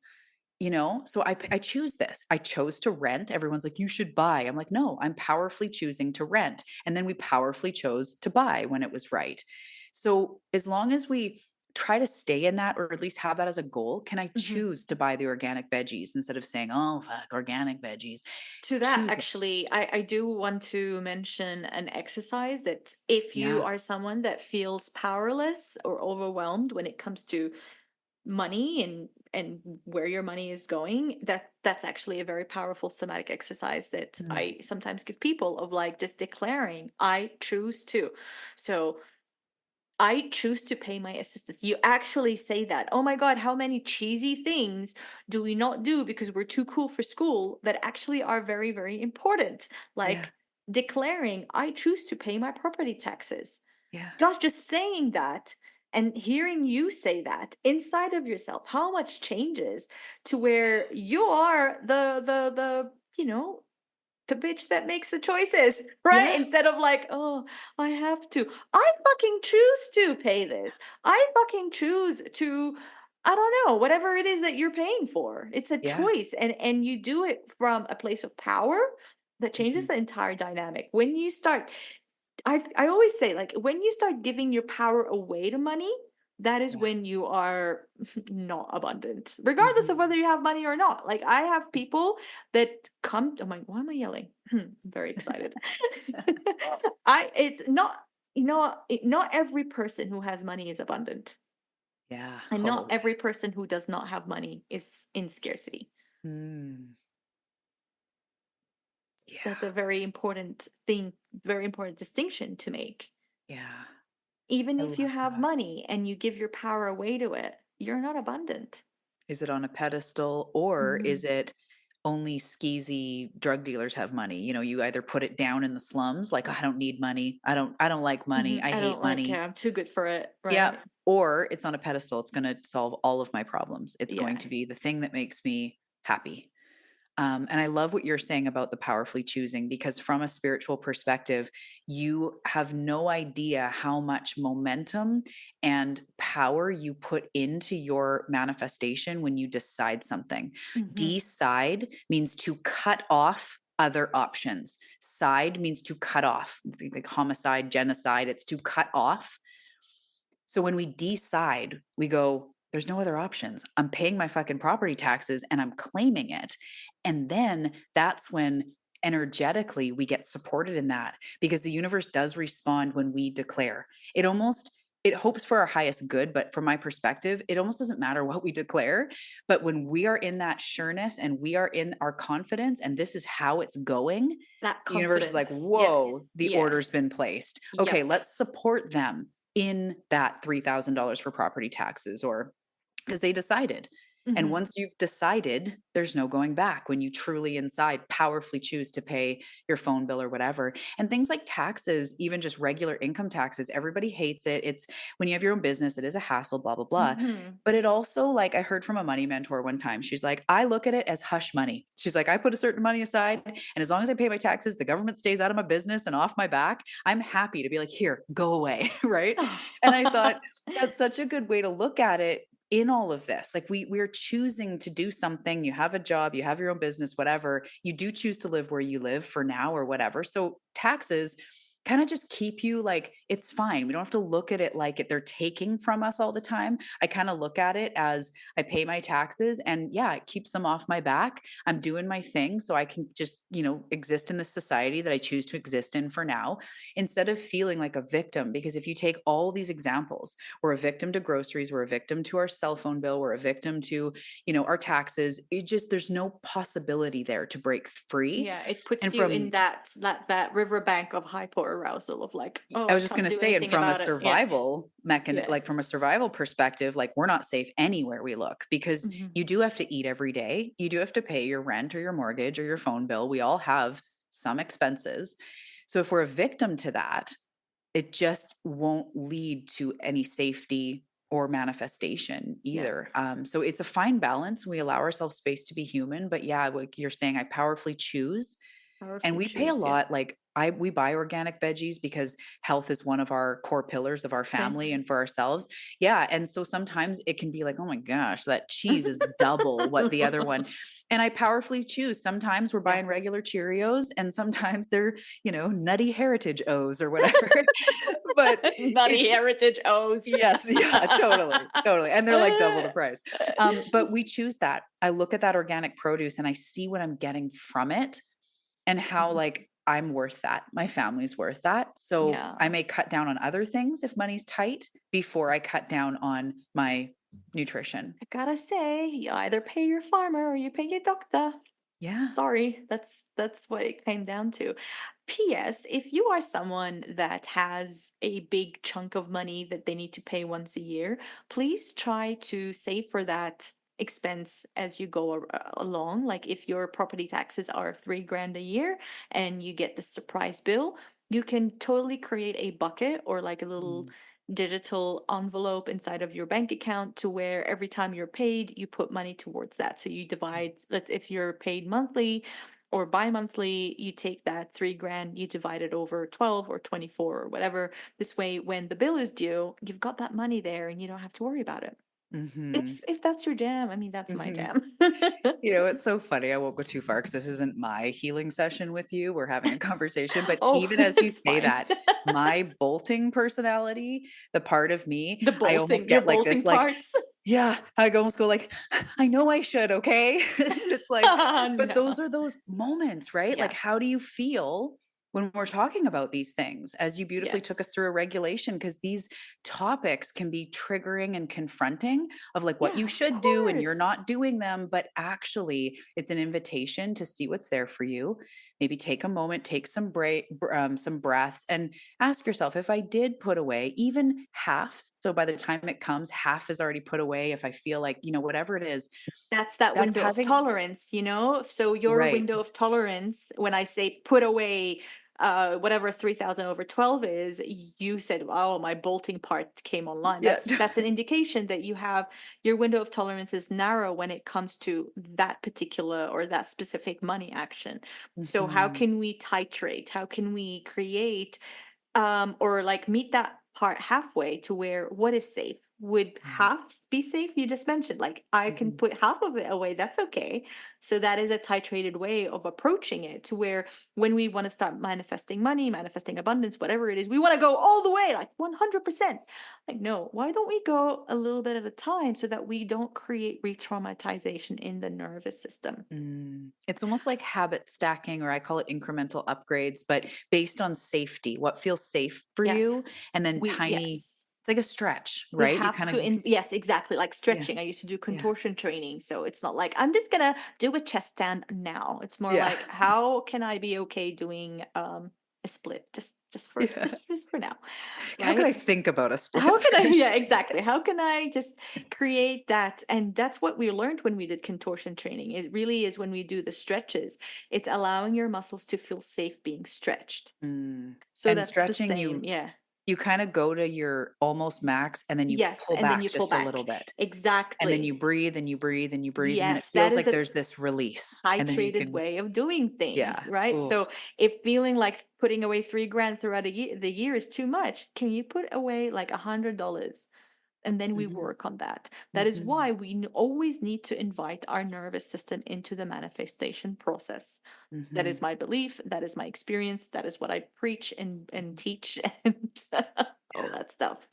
B: So I choose this. I chose to rent. Everyone's like, "You should buy." I'm like, "No, I'm powerfully choosing to rent." And then we powerfully chose to buy when it was right. So as long as we try to stay in that or at least have that as a goal, can I
A: Mhm.
B: choose to buy the organic veggies instead of saying, "Oh, fuck, organic veggies."
A: To that,
B: Choose it.
A: actually, I do want to mention an exercise that if you
B: Yeah.
A: are someone that feels powerless or overwhelmed when it comes to money and where your money is going, that's actually a very powerful somatic exercise that
B: Mm.
A: I sometimes give people of like just declaring, I choose to. So I choose to pay my assistants. You actually say that. Oh my God, how many cheesy things do we not do because we're too cool for school that actually are very, very important?
B: Yeah.
A: Like declaring, I choose to pay my property taxes.
B: Yeah.
A: Gosh, just saying that and hearing you say that inside of yourself, how much changes to where you are the bitch that makes the choices, right?
B: Yeah.
A: Instead of like, oh, I have to. I fucking choose to pay this. I fucking choose to, I don't know, whatever it is that you're paying for. It's a
B: Yeah.
A: choice. And you do it from a place of power that changes
B: Mhm.
A: the entire dynamic. When you start I always say, like, when you start giving your power away to money, that is
B: Yeah.
A: when you are not abundant, regardless of
B: Mhm.
A: whether you have money or not. Like, I have people that come. I'm like, why am I yelling? I'm very excited. It's not, not every person who has money is abundant,
B: Yeah.
A: and not
B: Oh, yeah.
A: every person who does not have money is in scarcity.
B: Mm. Yeah.
A: That's a very important thing, very important distinction to make.
B: Yeah.
A: Even
B: I
A: if you
B: love
A: have
B: that.
A: money and you give your power away to it, you're not abundant.
B: Is it on a pedestal or is
A: Mhm.
B: it only skeezy drug dealers have money? You either put it down in the slums, like, "I don't need money. I don't like money.
A: Mhm.
B: I
A: I
B: hate
A: don't like,
B: money."
A: yeah, I'm too good for it,
B: Yep.
A: right?
B: Or it's on a pedestal. It's gonna solve all of my problems. It's going
A: Yeah.
B: to be the thing that makes me happy. And I love what you're saying about the powerfully choosing, because from a spiritual perspective, you have no idea how much momentum and power you put into your manifestation when you decide something.
A: Hmm.
B: Decide means to cut off other options. Side means to cut off, like homicide, genocide, it's to cut off. So when we decide, we go, there's no other options. I'm paying my fucking property taxes and I'm claiming it. And then that's when energetically we get supported in that, because the universe does respond when we declare. It almost it hopes for our highest good, but from my perspective, it almost doesn't matter what we declare. But when we are in that sureness and we are in our confidence and this is how it's going,
A: That
B: the universe is like,
A: confidence. Yeah.
B: whoa, the
A: Yeah.
B: order's been placed. Okay,
A: Yep.
B: let's support them in that $3,000 for property taxes, or because they decided. And
A: Hmm.
B: once you've decided, there's no going back when you truly inside powerfully choose to pay your phone bill or whatever. And things like taxes, even just regular income taxes, everybody hates it. It's when you have your own business, it is a hassle, blah, blah, blah.
A: Hmm.
B: But it also, like, I heard from a money mentor one time, she's like, I look at it as hush money. She's like, I put a certain money aside, and as long as I pay my taxes, the government stays out of my business and off my back. I'm happy to be like, here, go away. Right. And I thought, that's such a good way to look at it in all of this. Like we're choosing to do something. You have a job, you have your own business, whatever. You do choose to live where you live for now or whatever. So taxes kind of just keep you like, it's fine. We don't have to look at it like they're taking from us all the time. I kind of look at it as I pay my taxes and yeah, it keeps them off my back. I'm doing my thing so I can just, exist in the society that I choose to exist in for now, instead of feeling like a victim. Because if you take all these examples, we're a victim to groceries, we're a victim to our cell phone bill, we're a victim to, our taxes. It just there's no possibility there to break free.
A: Yeah, it puts
B: And
A: you in
B: from
A: that riverbank of hyperarousal of like, oh,
B: I
A: I
B: was just
A: can't
B: gonna
A: do
B: say, and
A: anything
B: from a
A: about it. Yeah.
B: survival mechan
A: Yeah.
B: like, from a survival perspective, like, we're not safe anywhere we look, because
A: Hmm.
B: you do have to eat every day. You do have to pay your rent or your mortgage or your phone bill. We all have some expenses. So if we're a victim to that, it just won't lead to any safety or manifestation
A: Yeah.
B: either. So it's a fine balance. We allow ourselves space to be human, but yeah, like you're saying, I powerfully choose, and
A: Powerfully
B: we pay a
A: choose. Yeah.
B: lot, like, we buy organic veggies because health is one of our core pillars of our
A: Same.
B: family and for ourselves. Yeah, and so sometimes it can be like, "Oh my gosh, that cheese is double what the other one," and I powerfully choose. Sometimes we're
A: Yeah.
B: buying regular Cheerios, and sometimes they're, Nutty Heritage O's or whatever. But
A: Nutty
B: it's
A: heritage O's.
B: yes, yeah, totally, totally, and they're like double the price. But we choose that. I look at that organic produce and I see what I'm getting from it, and how,
A: Mhm.
B: like, I'm worth that. My family's worth that. So I
A: Yeah.
B: may cut down on other things if money's tight before I cut down on my nutrition.
A: I gotta say, you either pay your farmer or you pay your doctor.
B: Yeah.
A: Sorry, that's what it came down to. P.S. If you are someone that has a big chunk of money that they need to pay once a year, please try to save for that expense as you go along. Like if your property taxes are 3 grand a year and you get the surprise bill, you can totally create a bucket or like a little
B: Mm.
A: digital envelope inside of your bank account to where every time you're paid, you put money towards that. So you divide, if you're paid monthly or bi-monthly, you take that 3 grand, you divide it over 12 or 24 or whatever. This way, when the bill is due, you've got that money there and you don't have to worry about it.
B: Mhm.
A: If that's your jam, I mean, that's my
B: Mhm.
A: jam.
B: It's so funny. I won't go too far because this isn't my healing session with you. We're having a conversation. But
A: Oh,
B: even as you
A: it's
B: say
A: fine.
B: that, my bolting personality, the part of me,
A: The
B: I almost
A: bolting, your
B: get like
A: bolting
B: this, like,
A: parts.
B: yeah, I almost go like, I know I should, okay? It's like, but those
A: No.
B: are those moments, right? Like,
A: Yeah.
B: how do you feel when we're talking about these things? As you beautifully took us
A: Yes.
B: through a regulation, because these topics can be triggering and confronting, of like what
A: Yeah,
B: you
A: of
B: should do and you're
A: course.
B: not doing them. But actually, it's an invitation to see what's there for you. Maybe take a moment, take some breaths, and ask yourself, if I did put away even half, so by the time it comes, half is already put away. If I feel like, whatever it is,
A: That's that
B: that's
A: window of
B: having
A: tolerance, you know? So your
B: right.
A: window of tolerance, when I say put away whatever 3000 over 12 is, you said, oh, my bolting part came online.
B: Yeah.
A: That's an indication that you have your window of tolerance is narrow when it comes to that particular or that specific money action. So how
B: Mhm.
A: can we titrate? How can we create or like meet that part halfway to where what is safe? Would
B: Mm.
A: half be safe? You just mentioned like I can
B: Mhm.
A: put half of it away. That's okay. So that is a titrated way of approaching it to where when we want to start manifesting money, manifesting abundance, whatever it is, we want to go all the way, like 100%. Like, no, why don't we go a little bit at a time so that we don't create re traumatization in the nervous system?
B: It's almost like habit stacking, or I call it incremental upgrades, but based on safety, what feels safe for you,
A: Yes.
B: and then tiny,
A: Yes.
B: it's like a stretch,
A: We
B: right? You
A: have
B: kind
A: to
B: of,
A: yes, exactly, like
B: yeah,
A: stretching. I used to do
B: yeah,
A: contortion training, so it's not like, "I'm just gonna do a chest stand now." It's more
B: yeah,
A: like, "How can I be okay doing, a split just for
B: yeah.
A: just for now?"
B: How could I
A: Right?
B: think about a
A: How
B: split
A: can I
B: first?
A: yeah, exactly. How can I just create that? And that's what we learned when we did contortion training. It really is when we do the stretches, it's allowing your muscles to feel safe being stretched.
B: Mm.
A: So
B: And
A: that's the
B: stretching,
A: same, yeah.
B: you kinda go to your almost max, and then you
A: Yes,
B: pull
A: and then you
B: back
A: pull
B: just a little
A: back.
B: bit, and then you
A: Exactly.
B: breathe, and you breathe, and you breathe, and then it
A: Yes, that
B: feels
A: is
B: like
A: a
B: there's this release, and then you
A: titrated
B: can,
A: way of doing things,
B: yeah.
A: right?
B: Ooh.
A: So if feeling like putting away 3 grand throughout the year is too much, can you put away like $100? And then we
B: Mhm,
A: work on that. That is
B: mhm,
A: why we always need to invite our nervous system into the manifestation process. That is
B: mhm,
A: my belief. That is my experience. That is what I preach and
B: mhm.
A: teach and all that stuff.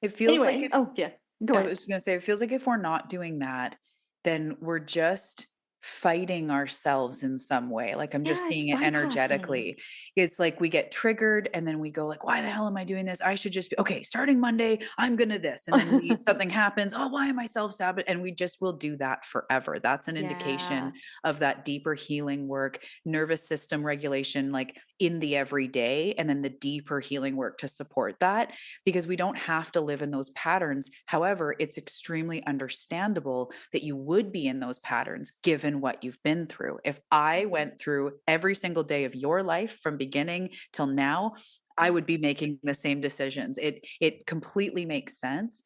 B: It feels like
A: Anyway,
B: if
A: oh yeah, go
B: I
A: ahead.
B: was gonna say, it feels like if we're not doing that, then we're just fighting ourselves in some way. Like, I'm just
A: Yeah, it's
B: seeing it
A: bypassing.
B: energetically. It's like we get triggered, and then we go like, "Why the hell am I doing this? I should just be okay, starting Monday, I'm gonna this." And then we something happens, "Oh, why am I self-sabot?" And we just will do that forever. That's an
A: Yeah.
B: indication of that deeper healing work, nervous system regulation, like, in the everyday, and then the deeper healing work to support that, because we don't have to live in those patterns. However, it's extremely understandable that you would be in those patterns given what you've been through. If I
A: Mhm.
B: went through every single day of your life from beginning till now, I would
A: Yes.
B: be making the same decisions. It completely makes sense,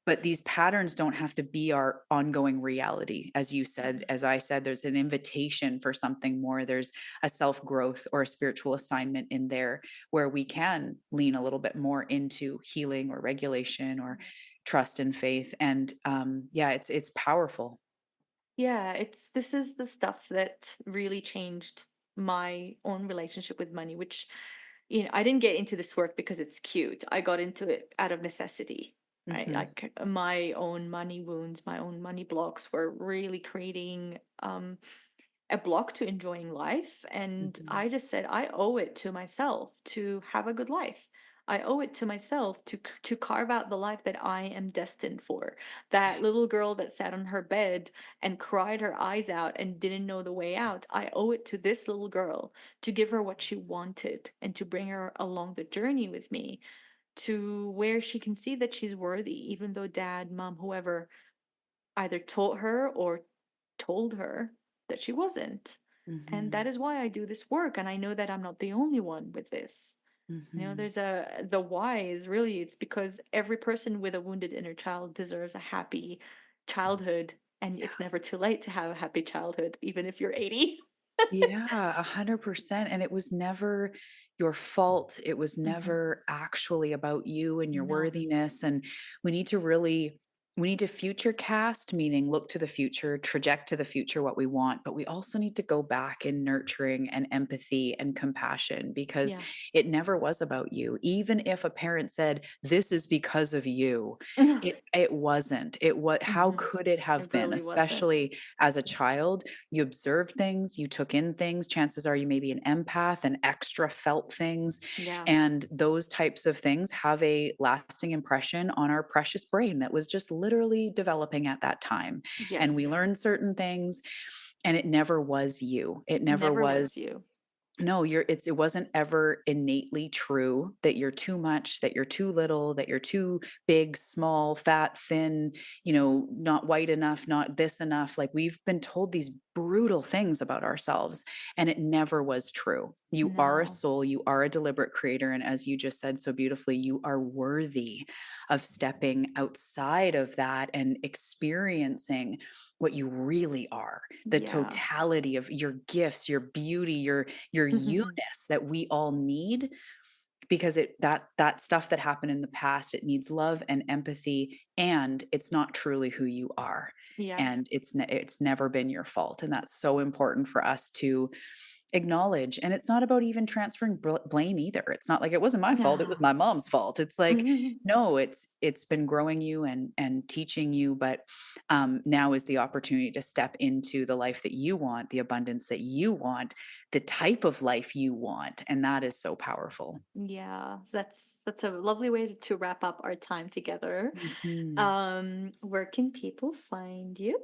B: but these patterns don't have to be our ongoing reality. As you said,
A: Mhm.
B: as I said, there's an invitation for something more. There's a self growth or a spiritual assignment in there where we can lean a little bit more into healing or regulation or trust and faith. And yeah, it's powerful.
A: Yeah, it's this is the stuff that really changed my own relationship with money, which, I didn't get into this work because it's cute. I got into it out of necessity, right?
B: Hmm.
A: Like my own money wounds, my own money blocks were really creating a block to enjoying life. And
B: Hmm.
A: I just said, I owe it to myself to have a good life. I owe it to myself to carve out the life that I am destined for. That little girl that sat on her bed and cried her eyes out and didn't know the way out. I owe it to this little girl to give her what she wanted and to bring her along the journey with me to where she can see that she's worthy, even though dad, mom, whoever either taught her or told her that she wasn't. And that
B: Hmm.
A: is why I do this work. And I know that I'm not the only one with this.
B: Hmm.
A: There's the why is really, it's because every person with a wounded inner child deserves a happy childhood. And it's never too late to have a happy childhood, even if you're 80.
B: Yeah, 100%. And it was never your fault. It was
A: Mhm.
B: never actually about you and your
A: No.
B: worthiness. And we need to really, we need to future cast, meaning look to the future, traject to the future what we want. But we also need to go back in nurturing and empathy and compassion, because
A: Yeah.
B: it never was about you. Even if a parent said, "This is because of you," it wasn't. It was, how
A: Mhm.
B: could it have
A: It
B: been,
A: really wasn't.
B: especially as a child? You observed things, you took in things. Chances are you may be an empath and extra felt things.
A: Yeah.
B: And those types of things have a lasting impression on our precious brain that was just literally developing at that time. And we
A: Yes.
B: learned certain things, and it never was you. It
A: It
B: never
A: never
B: was
A: was you.
B: No, it wasn't ever innately true that you're too much, that you're too little, that you're too big, small, fat, thin, not white enough, not this enough. Like we've been told these brutal things about ourselves, and it never was true. You are a
A: No.
B: soul, you are a deliberate creator, and as you just said so beautifully, you are worthy of stepping outside of that and experiencing what you really are, the
A: Yeah.
B: totality of your gifts, your beauty, your
A: Mhm.
B: you-ness that we all need, because that stuff that happened in the past, it needs love and empathy, and it's not truly who you are,
A: Yeah.
B: and it's never been your fault, and that's so important for us to acknowledge. And it's not about even transferring blame either. It's not like it wasn't my fault, it was
A: Yeah.
B: my mom's fault. It's like, no, it's been growing you and teaching you, but now is the opportunity to step into the life that you want, the abundance that you want, the type of life you want, and that is so powerful.
A: Yeah, that's a lovely way to wrap up our time together.
B: Mhm.
A: Where can people find you?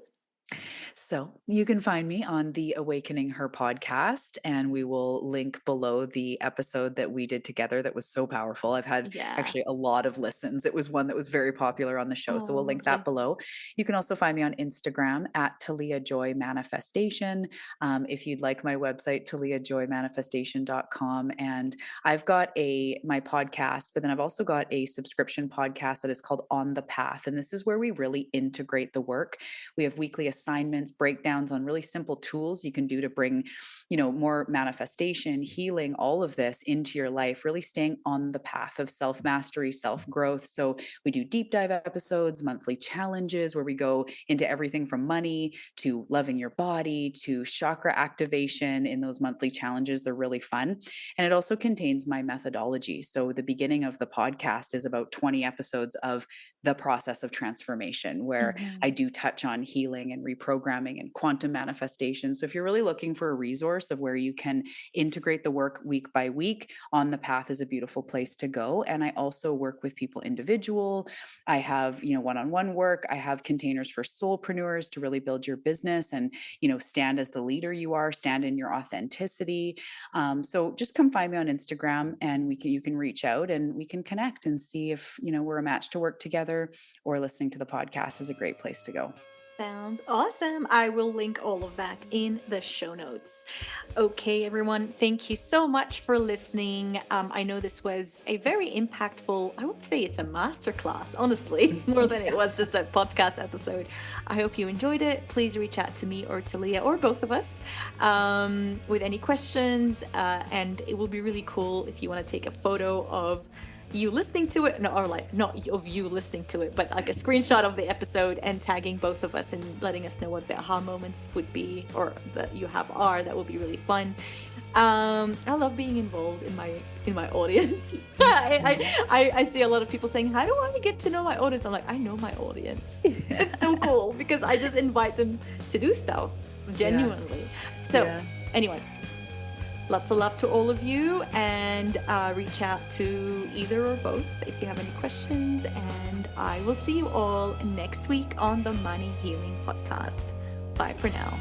B: So you can find me on the Awakening Her podcast, and we will link below the episode that we did together that was so powerful. I've had
A: Yeah.
B: actually a lot of listens. It was one that was very popular on the show. So
A: Oh,
B: we'll link that
A: lovely.
B: below. You can also find me on Instagram at Talia Joy Manifestation. If you'd like my website, taliajoymanifestation.com. And I've got my podcast, but then I've also got a subscription podcast that is called On the Path. And this is where we really integrate the work. We have weekly assignments, breakdowns on really simple tools you can do to bring, more manifestation, healing, all of this into your life, really staying on the path of self mastery, self growth. So we do deep dive episodes, monthly challenges where we go into everything from money to loving your body to chakra activation in those monthly challenges. They're really fun. And it also contains my methodology. So the beginning of the podcast is about 20 episodes of the process of transformation, where I
A: Hmm.
B: do touch on healing and reprogramming and quantum manifestation. So if you're really looking for a resource of where you can integrate the work week by week, On the Path is a beautiful place to go. And I also work with people individual. I have, one-on-one work. I have containers for soulpreneurs to really build your business and, stand as the leader you are, stand in your authenticity. So just come find me on Instagram, and you can reach out and we can connect and see if, we're a match to work together, or listening to the podcast is a great place to go.
A: Sounds awesome. I will link all of that in the show notes. Okay, everyone, thank you so much for listening. I know this was a very impactful, I would say it's a masterclass, honestly, more than it
B: Yeah.
A: was just a podcast episode. I hope you enjoyed it. Please reach out to me or to Leah or both of us with any questions. And it will be really cool if you want to take a photo of you listening to it, no, or like not of you listening to it, but like a screenshot of the episode and tagging both of us and letting us know what the aha moments would be or that you have are. That would be really fun. I love being involved in my audience.
B: Mhm.
A: I see a lot of people saying, "How do I get to know my audience?" I'm like, I know my audience. It's so cool because I just invite them to do stuff
B: Yeah.
A: genuinely. So
B: Yeah.
A: anyway, lots of love to all of you, and reach out to either or both if you have any questions. And I will see you all next week on the Money Healing Podcast. Bye for now.